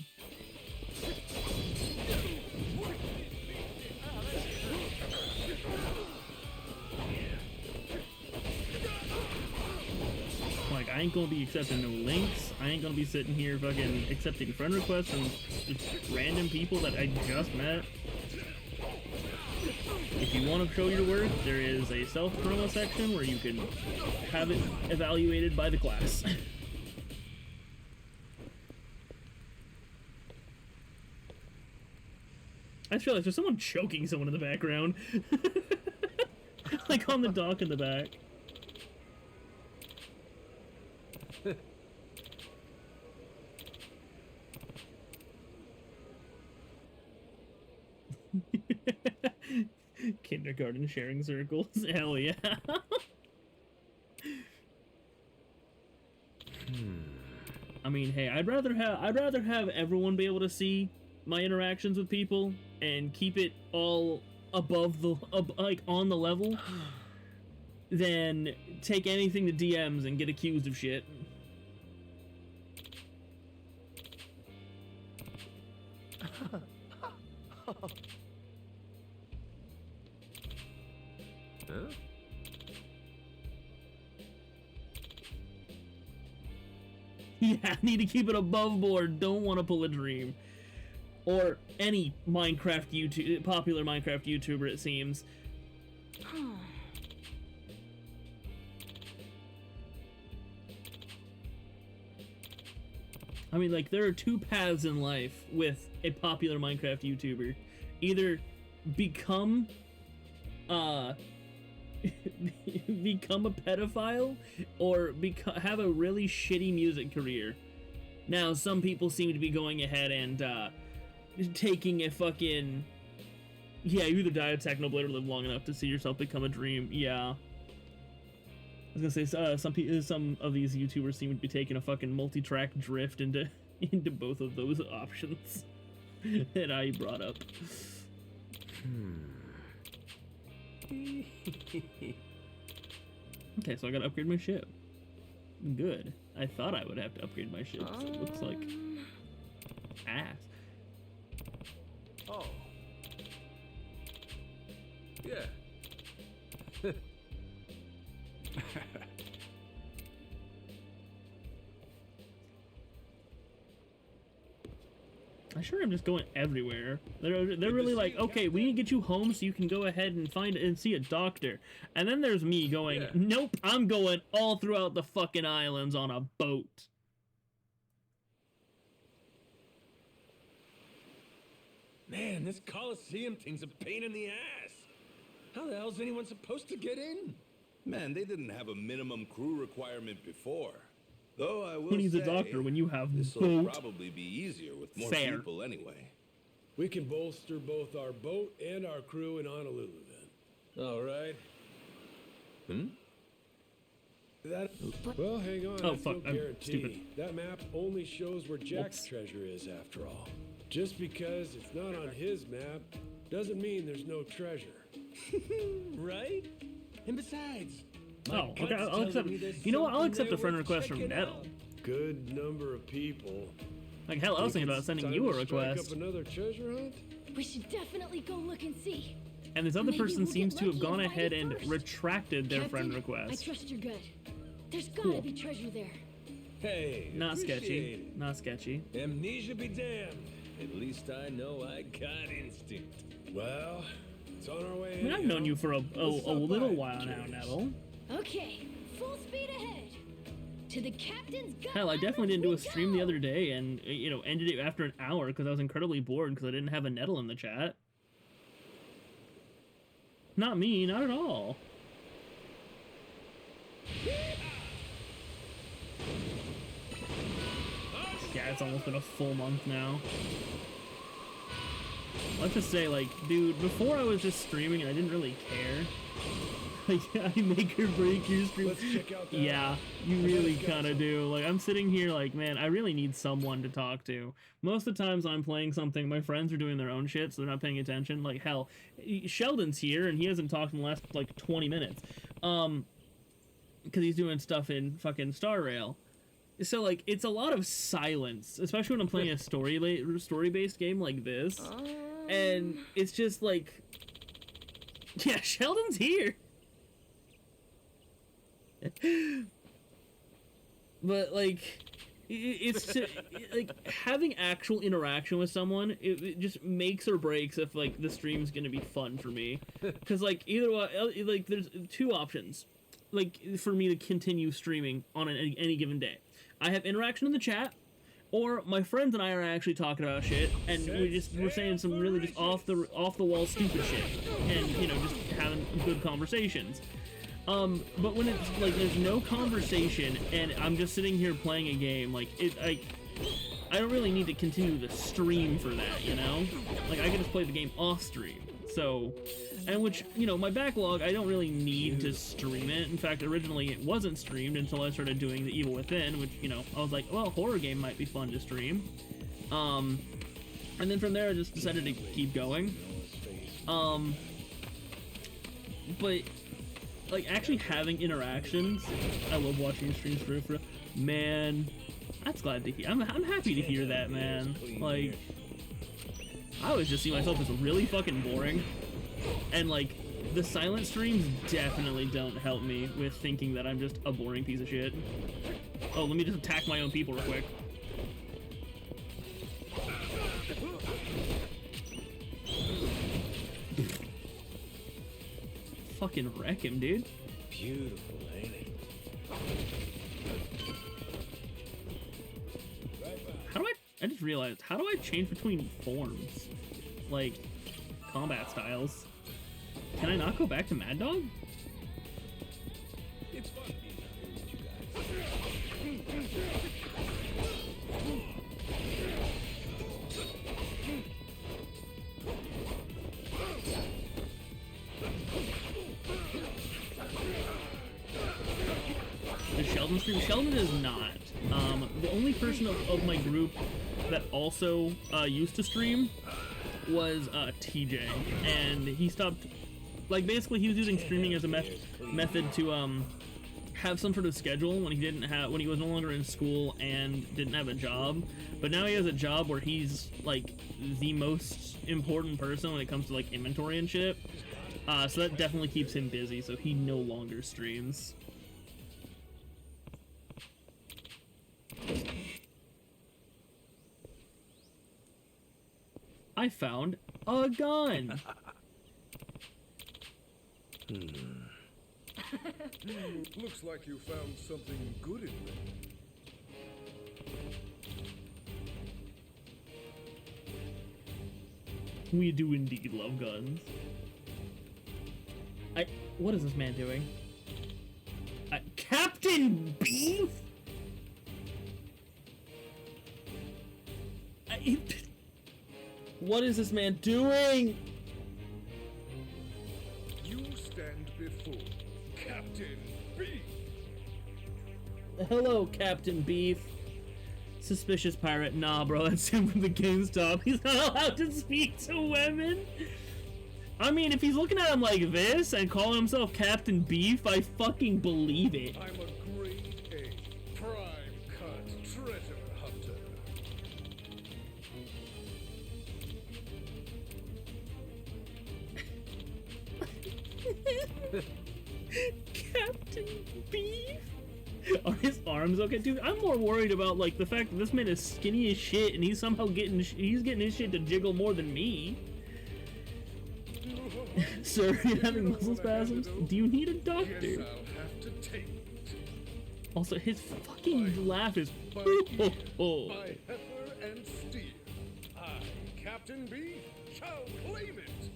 Like, I ain't gonna be accepting no links. I ain't gonna be sitting here fucking accepting friend requests from just random people that I just met. If you want to show your work, there is a self-promo section where you can have it evaluated by the class. I just feel like there's someone choking someone in the background. Like on the dock in the back. Kindergarten sharing circles. Hell yeah. I mean, hey, I'd rather have everyone be able to see my interactions with people and keep it all above the like on the level than take anything to DMs and get accused of shit. Huh? Yeah, I need to keep it above board. Don't want to pull a dream. Or any popular Minecraft YouTuber, it seems. I mean, like, there are two paths in life with a popular Minecraft YouTuber. Either become become a pedophile, or have a really shitty music career. Now, some people seem to be going ahead and taking a fucking... Yeah, you either die of Technoblade or live long enough to see yourself become a dream. Yeah. I was gonna say, some of these YouTubers seem to be taking a fucking multi-track drift into both of those options that I brought up. Okay, so I gotta upgrade my ship. Good. I thought I would have to upgrade my ship, so it looks like ass. Oh. Yeah. I sure am just going everywhere. They're really like, okay, we need to get you home so you can go ahead and find and see a doctor. And then there's me going, nope, I'm going all throughout the fucking islands on a boat. Man, this Coliseum thing's a pain in the ass. How the hell's anyone supposed to get in? Man, they didn't have a minimum crew requirement before. Though I will Who needs say, a doctor when you have this'll boat? probably be easier with more Fair. people anyway. We can bolster both our boat and our crew in Honolulu then. All right. Hmm? Well, hang on. Oh, that's fuck, no I'm guarantee. stupid. That map only shows where Jack's treasure is, after all. Just because it's not on his map doesn't mean there's no treasure. Right? And besides, Oh, okay, I'll accept. You know what? I'll accept a friend request from Nettle. Good number of people. Like hell, I was thinking about sending Time you a to strike request. up another treasure hunt? We should definitely go look and see. And this other Maybe person we'll seems get to have lucky gone and find ahead it and first. retracted their friend Captain, request. I trust your gut. There's gotta Cool. be treasure there. Hey, Not appreciate sketchy. it. Not sketchy. Amnesia be damned. At least I know I got instinct. Well, it's on our way. I mean, I've known you for a little while now, Nettle. Okay, full speed ahead. To the captain's gut. Hell, I definitely didn't do a stream the other day and, ended it after an hour because I was incredibly bored because I didn't have a Nettle in the chat. Not me, not at all. Yeah, it's almost been a full month now. Let's just say, like, dude, before I was just streaming and I didn't really care. Like, I make or break your stream. Let's check out that. Yeah, you really kind of do. Like, I'm sitting here like, man, I really need someone to talk to. Most of the times I'm playing something, my friends are doing their own shit, so they're not paying attention. Like, hell, Sheldon's here, and he hasn't talked in the last, like, 20 minutes. Because he's doing stuff in fucking Star Rail. So, like, it's a lot of silence, especially when I'm playing a story-based game like this. And it's just, like... Yeah, Sheldon's here! But, like... It's like having actual interaction with someone. It just makes or breaks if like the stream's gonna be fun for me, because like either way, like there's two options, like for me to continue streaming on any given day. I have interaction in the chat, or my friends and I are actually talking about shit, and we're saying some really just off the wall stupid shit, and just having good conversations. But when it's like there's no conversation and I'm just sitting here playing a game, like I don't really need to continue the stream for that, Like I can just play the game off stream. So, and which, my backlog, I don't really need to stream it. In fact, originally it wasn't streamed until I started doing The Evil Within, which, I was like, well, a horror game might be fun to stream. And then from there I just decided to keep going. But like actually having interactions, I love watching streams for man. That's glad to hear. I'm happy to hear that, man. Like, I always just see myself as really fucking boring, and like the silent streams definitely don't help me with thinking that I'm just a boring piece of shit. Oh, let me just attack my own people real quick. Fucking wreck him, dude. Beautiful, ain't it? How do I just realized, how do I change between forms? Like, combat styles? Can I not go back to Mad Dog? It's fun being out here with you guys. Is Sheldon stream? Sheldon is not. The only person of my group that also used to stream was TJ, and he stopped. Like basically, he was using streaming as a method to have some sort of schedule when he was no longer in school and didn't have a job. But now he has a job where he's like the most important person when it comes to like inventory and shit. So that definitely keeps him busy. So he no longer streams. I found a gun. Looks like you found something good in there. We do indeed love guns. What is this man doing? Captain Beef? What is this man doing? You stand before Captain Beef. Hello, Captain Beef. Suspicious pirate. Nah, bro, that's him from the GameStop. He's not allowed to speak to women. I mean, if he's looking at him like this and calling himself Captain Beef, I fucking believe it. I'm a grade A, prime cut treasure hunter. Captain Beef? Are his arms okay? Dude, I'm more worried about, like, the fact that this man is skinny as shit and he's somehow getting his shit to jiggle more than me. Sir, you're having muscle spasms? Do you need a doctor? Yes, I'll have to take it. Also, his fucking laugh is... By heifer and steer, I, Captain Beef, shall claim it.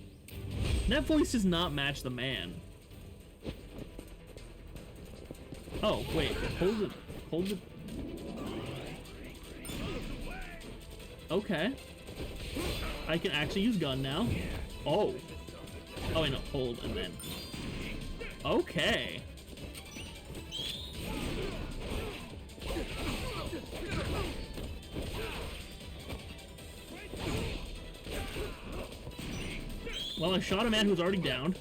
That voice does not match the man. Oh, wait. Hold it. Hold it. Okay. I can actually use gun now. Oh. Oh, wait, no. Hold and then. Okay. Well, I shot a man who's already down.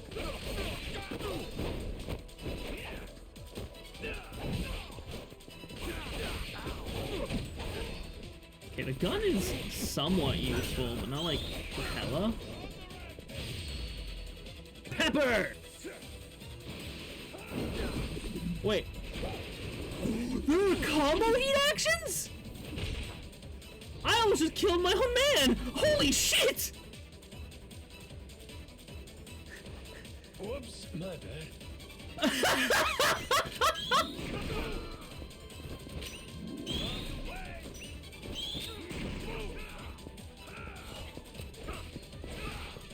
Okay, the gun is somewhat useful, but not like hella. Pepper! Wait. There are combo heat actions?! I almost just killed my own man! Holy shit! Whoops, my bad.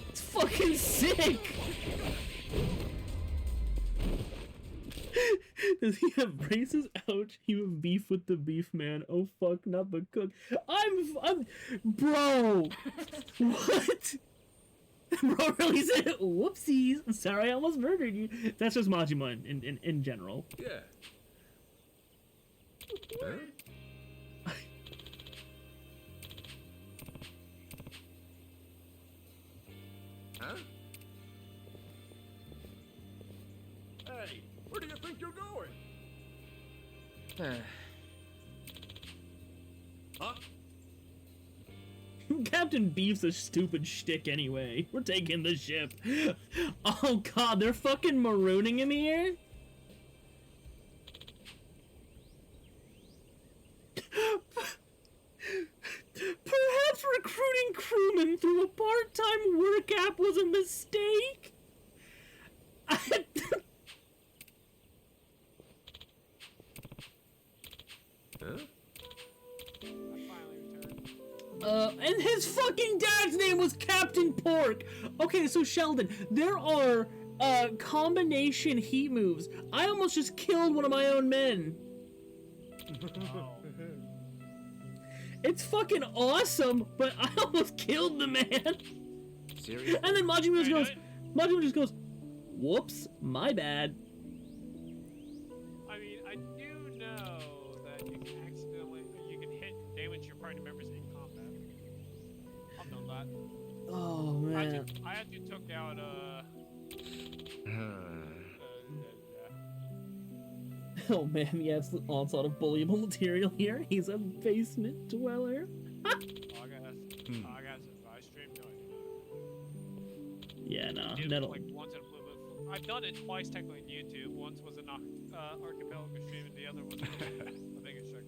It's fucking sick! Does he have braces? Ouch, you have beef with the beef man. Oh fuck, not the cook. I'm bro! What? Bro really said, whoopsies. Sorry, I almost murdered you. That's just Majima in general. Yeah. Huh? Huh? Hey, where do you think you're going? Huh? Captain Beef's a stupid shtick anyway. We're taking the ship. Oh god, they're fucking marooning him here? Perhaps recruiting crewmen through a part-time work app was a mistake? Huh? And his fucking dad's name was Captain Pork! Okay, so Sheldon, there are, combination heat moves. I almost just killed one of my own men. It's fucking awesome, but I almost killed the man. Seriously? And then Majima just goes, whoops, my bad. I mean, I do know that you can hit damage your party members in combat. I've known that. Oh man. I actually took out Oh man, yeah, it's the onslaught of bullyable material here. He's a basement dweller. I got some I streamed doing Yeah, no, it. that'll... Like once in a blue moon. I've done it twice technically on YouTube. Once was an archipelago stream and the other was a biggest check.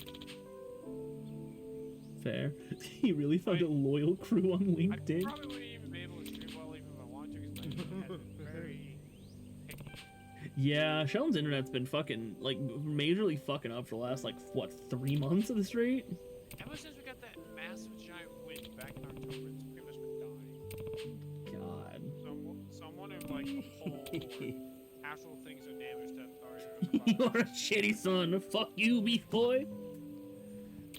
Fair. He really found a loyal crew on I LinkedIn. probably wouldn't even be able to stream well even if I wanted to because my internet is very... Yeah, Sheldon's internet's been fucking, like, majorly fucking up for the last, like, what, 3 months of the straight? Ever since we got that massive giant wind back in October, it's pretty much been dying. God. So I'm wondering, like, a pole or actual things are damaged that are... You are a shitty son. Fuck you, beef boy.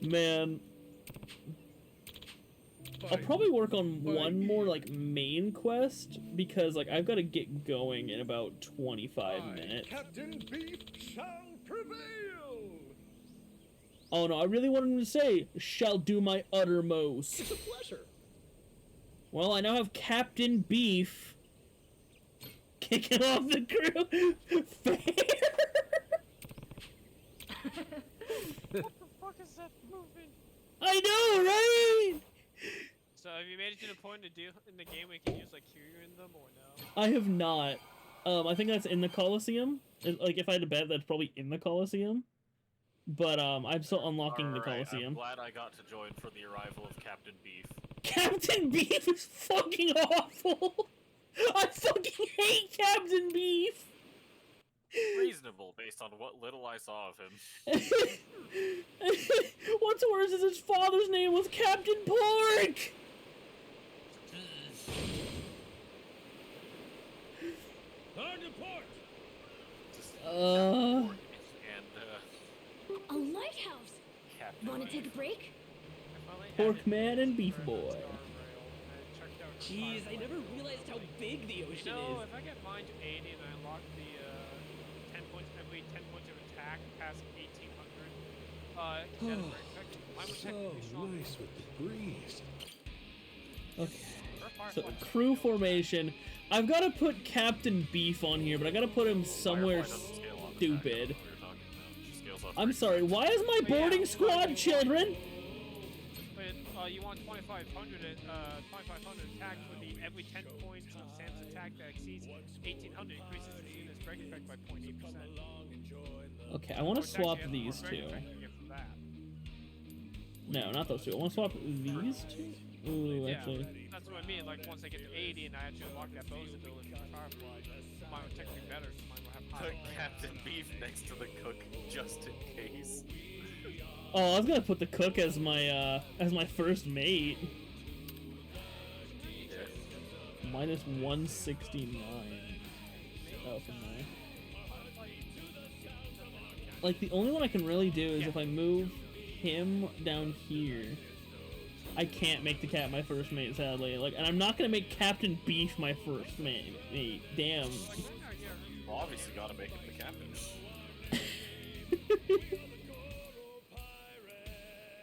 Man. I'll probably work on one more, like, main quest, because, like, I've got to get going in about 25 minutes. Captain Beef shall prevail! Oh no, I really wanted him to say, shall do my uttermost. It's a pleasure. Well, I now have Captain Beef kicking off the crew. Fair. What the fuck is that moving? I know, right? So have you made it to the point to do in the game where you can use like Kiryu in them or no? I have not. I think that's in the Coliseum. Like, if I had to bet, that's probably in the Coliseum. But I'm still unlocking the Coliseum. I'm glad I got to join for the arrival of Captain Beef. Captain Beef is fucking awful. I fucking hate Captain Beef. Reasonable based on what little I saw of him. What's worse is his father's name was Captain Pork. Hard to port! A lighthouse! Wanna take a break? Pork Man and Beef Boy. Jeez, I never realized how big the ocean No, is. if I get mine to 80 and I unlock the 10 points, every 10 points of attack past 1800, mine would technically be stronger. Nice with the breeze. Okay. So, crew formation. I've got to put Captain Beef on here, but I got to put him somewhere stupid. I'm sorry, why is my boarding squad children? But you want 2,500 attack for the every 10 points of Sam's attack that exceeds 1,800 increases the unit's break effect by 0.8%. Okay, I want to swap these two. No, not those two. I want to swap these two. Ooh, Yeah, actually. that's what I mean. Like once I get to 80 and I actually unlock that bonus ability for Firefly, mine would technically be better. So mine will have higher. Put Captain Beef next to the cook just in case. Oh, I was gonna put the cook as my first mate. Minus 169. Oh, from there. Like, the only one I can really do is if I move him down here. I can't make the cat my first mate, sadly. Like, and I'm not gonna make Captain Beef my first mate. Damn. Well, obviously gotta make him the captain.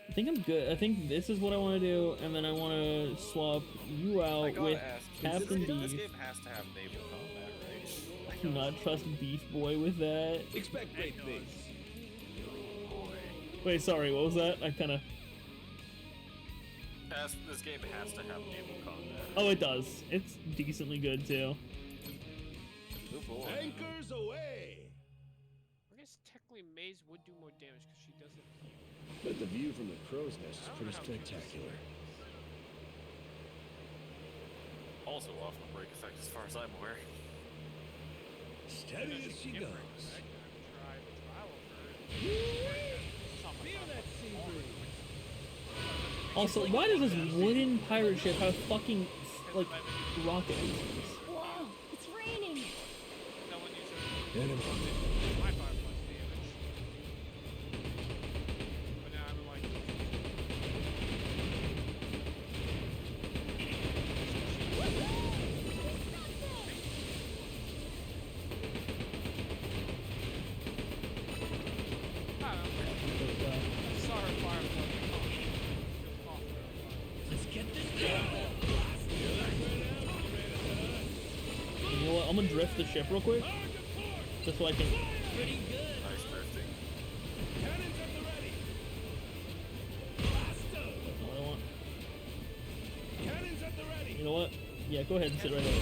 I think I'm good. I think this is what I want to do, and then I want to swap you out with Captain This Beef. game has to have naval combat, right? I do not trust Beef Boy with that. Expect great things. Wait, sorry, what was that? I kind of... This game has to have naval combat. Oh, it does. It's decently good, too. Oh boy. Anchors away! I guess technically Maze would do more damage because she doesn't heal. But the view from the crow's nest is pretty spectacular. Also off the break effect as far as I'm aware. Steady as she goes. Feel that sea breeze. Also, why does this wooden pirate ship have fucking, like, rocket engines? Whoa, it's raining! No one uses my Firefly's damage. But now I'm like... You know what? I'm gonna drift the ship real quick. Just so I can... Nice drifting. That's what I want. You know what? Yeah, go ahead and sit right there.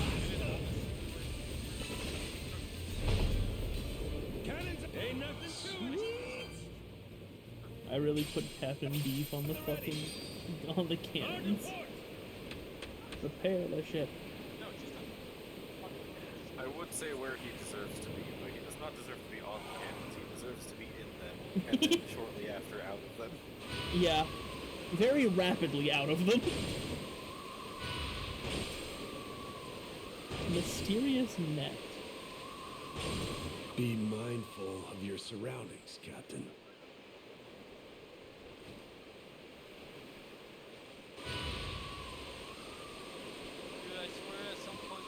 I really put Captain Beef on the fucking on the cannons. Prepare the ship. I would say where he deserves to be, but he does not deserve to be on the cannons. He deserves to be in them, and then shortly after out of them. Yeah, very rapidly out of them. Mysterious net. Be mindful of your surroundings, Captain. Dude, I swear at some point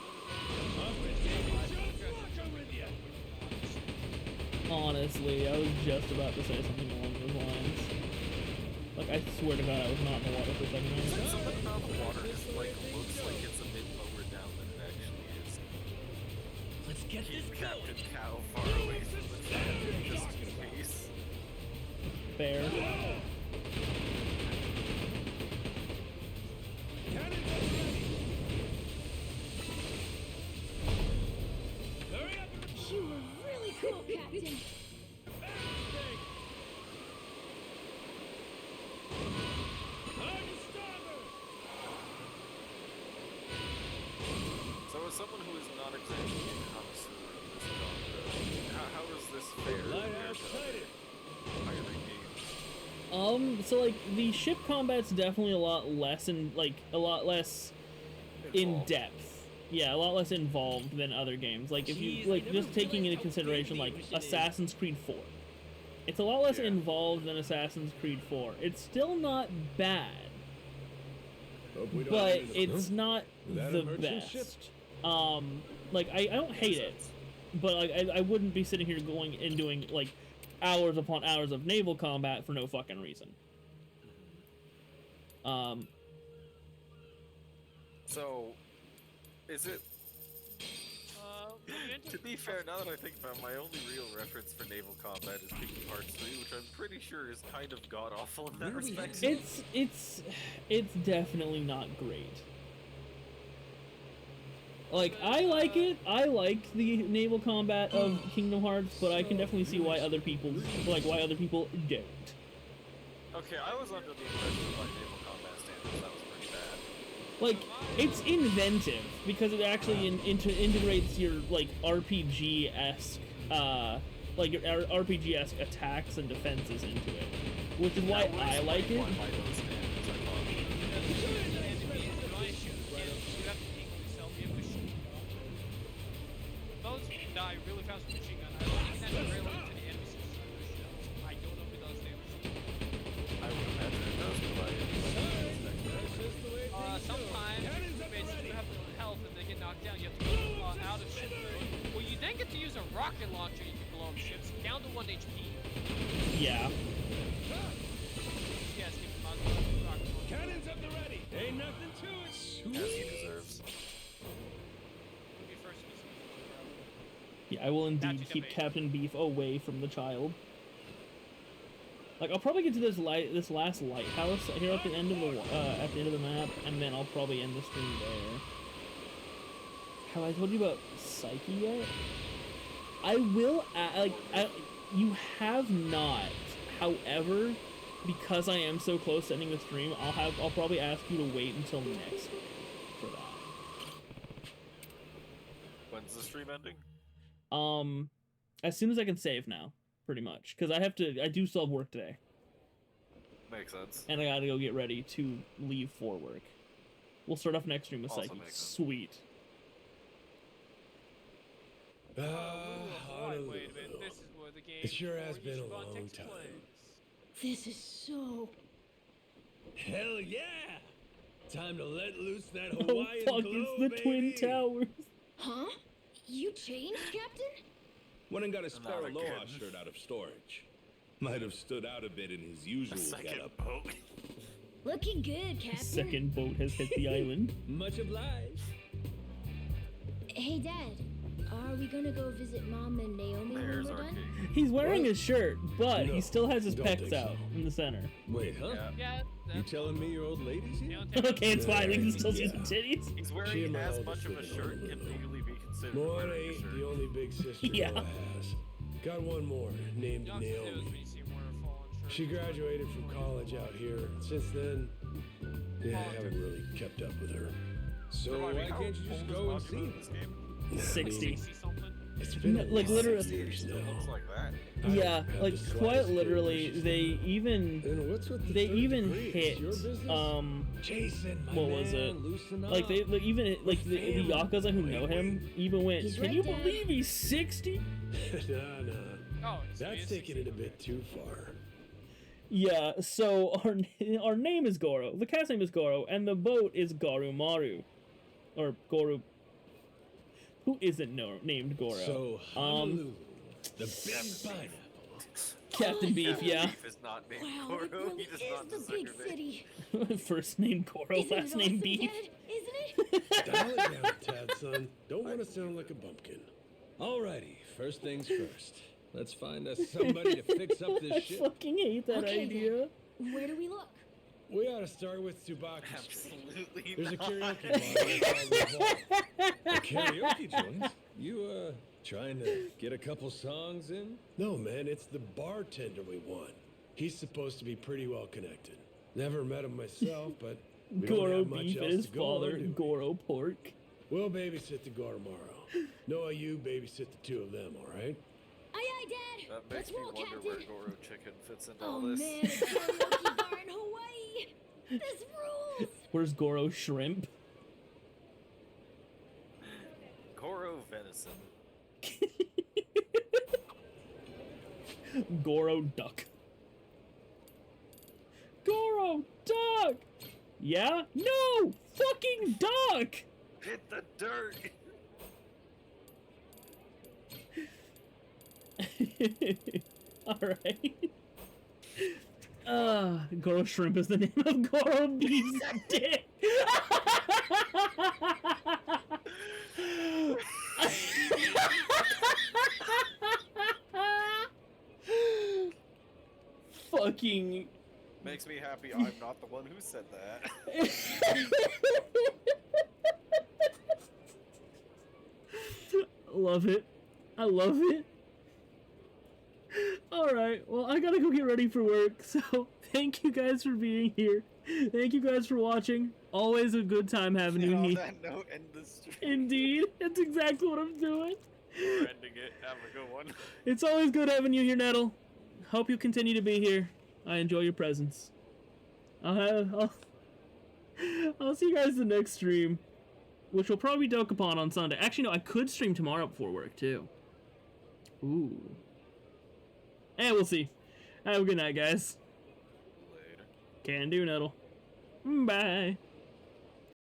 Honestly, I was just about to say something along those lines. Like, I swear to God, I was not in the water for a second there. Something about the water just like looks like it's a bit lower down than it actually is. Let's get this Captain Cow far away from the cannon, just in case. Fair. You were really cool, Captain. So as someone who is not exactly a connoisseur of this genre, how does this fare compared to other pirate games? So like the ship combat's definitely a lot less in depth. Yeah, a lot less involved than other games. Like if you like just taking into consideration like Assassin's Creed 4. It's a lot less involved than Assassin's Creed 4. It's still not bad. But it's not the best. Like I don't hate it, but like I wouldn't be sitting here going and doing like hours upon hours of naval combat for no fucking reason. So, is it? To be fair, now that I think about it, my only real reference for naval combat is Kingdom Hearts 3, which I'm pretty sure is kind of god-awful in that respect. It's definitely not great. Like, I like it. I like the naval combat of Kingdom Hearts, but I can definitely see why other people don't. Okay, I was under the impression by naval combat standards that was pretty bad. Like, it's inventive because it actually integrates your like RPG-esque, RPG-esque attacks and defenses into it, which is why I like it. Those die really fast with machine gun. I don't think that's really into the enemy system. I don't know if it does damage. I would imagine it does, but sometimes mates do have no health and they get knocked down. You have to go out of ship mode. Well, you then get to use a rocket launcher. You can blow up ships down to 1 HP. Yeah. Yes, give him a rocket launcher. Cannons up the ready. Ain't nothing to it. as he deserves. Yeah, I will indeed keep Captain Beef away from the child. Like, I'll probably get to this last lighthouse here at the end of the map, and then I'll probably end the stream there. Have I told you about Psyche yet? I will, you have not. However, because I am so close to ending the stream, I'll probably ask you to wait until next week for that. When's the stream ending? As soon as I can save now, pretty much, because I do still have work today. Makes sense. And I gotta go get ready to leave for work. We'll start off next stream with Also Psyche. makes sense. Sweet. Wait a minute, this is where the game. It sure has been a long time. This is so... Hell yeah! Time to let loose that Oh Hawaiian fuck, glow, it's the baby. Twin Towers. Huh? You changed, Captain? Went and got a spare Not Aloha again. shirt out of storage. Might have stood out a bit in his usual getup. boat. Looking good, Captain. Second boat has hit the island. Much obliged. Hey, Dad. Are we gonna go visit Mom and Naomi when we're done? He's wearing his shirt, but No, he still has his don't pecs think out in the center. Wait, huh? Yeah. You telling me your old lady's here? Okay, it's fine. We can still see some titties. He's She wearing and my as oldest much of a did it shirt all can alone. legally be considered Moore wearing a ain't shirt. the only big sister Yeah. Noah has. Got one more named Youngsters do is Naomi. when you see Waterfall She graduated from college out here. Since then, yeah, I haven't really kept up with her. So why can't you just go and see him? 60. It's been Like literally. years now. Looks like that. Yeah, like quite literally, they even hit Jason, what was it? Like they like, even like the Yakuza who know him even went. Can you believe he's 60? Nah. Oh, That's taking it a bit too far. Yeah. So our name is Goro. The cat's name is Goro, and the boat is Garumaru, or Goru. Who isn't named Goro? So Honolulu, the big pineapple. Captain Beef, yeah. Beef is not named Wow, it Goro. really He does is not the deserve big it. city. First name Goro, Isn't last it name awesome, Beef. Dad? Isn't it? Dial it down a tad, son. Don't want to sound like a bumpkin. Alrighty, first things first. Let's find us somebody to fix up this I ship. fucking hate that Okay, idea. then. Where do we look? We ought to start with Tsubaki Street. Absolutely There's a not. karaoke bar. A karaoke joint? You, trying to get a couple songs in? No, man, it's the bartender we want. He's supposed to be pretty well connected. Never met him myself, but we don't Goro have much Beef else and his to go father, on, do we? Goro Pork. We'll babysit the Goromaro. Noah, you babysit the two of them, all right? Aye, aye, Dad. That Let's makes me roll, wonder Captain. where Goro Chicken fits into Oh all this. man, a karaoke bar in Hawaii. This rules. Where's Goro Shrimp? Goro Venison. Goro Duck. Goro Duck! Yeah? No! Fucking duck! Hit the dirt! Alright. Goro Shrimp is the name of Goro Beef's dick. Fucking. Makes me happy I'm not the one who said that. Love it. I love it. Alright, well, I gotta go get ready for work, so thank you guys for being here. Thank you guys for watching. Always a good time having you And on here. that note, end the stream. Indeed, that's exactly what I'm doing. We're ending it. Have a good one. It's always good having you here, Nettle. Hope you continue to be here. I enjoy your presence. I'll see you guys the next stream, which will probably be Dokapon on Sunday. Actually, no, I could stream tomorrow before work, too. Ooh. And we'll see. Have a good night, guys. Later. Can do, Nettle. Bye.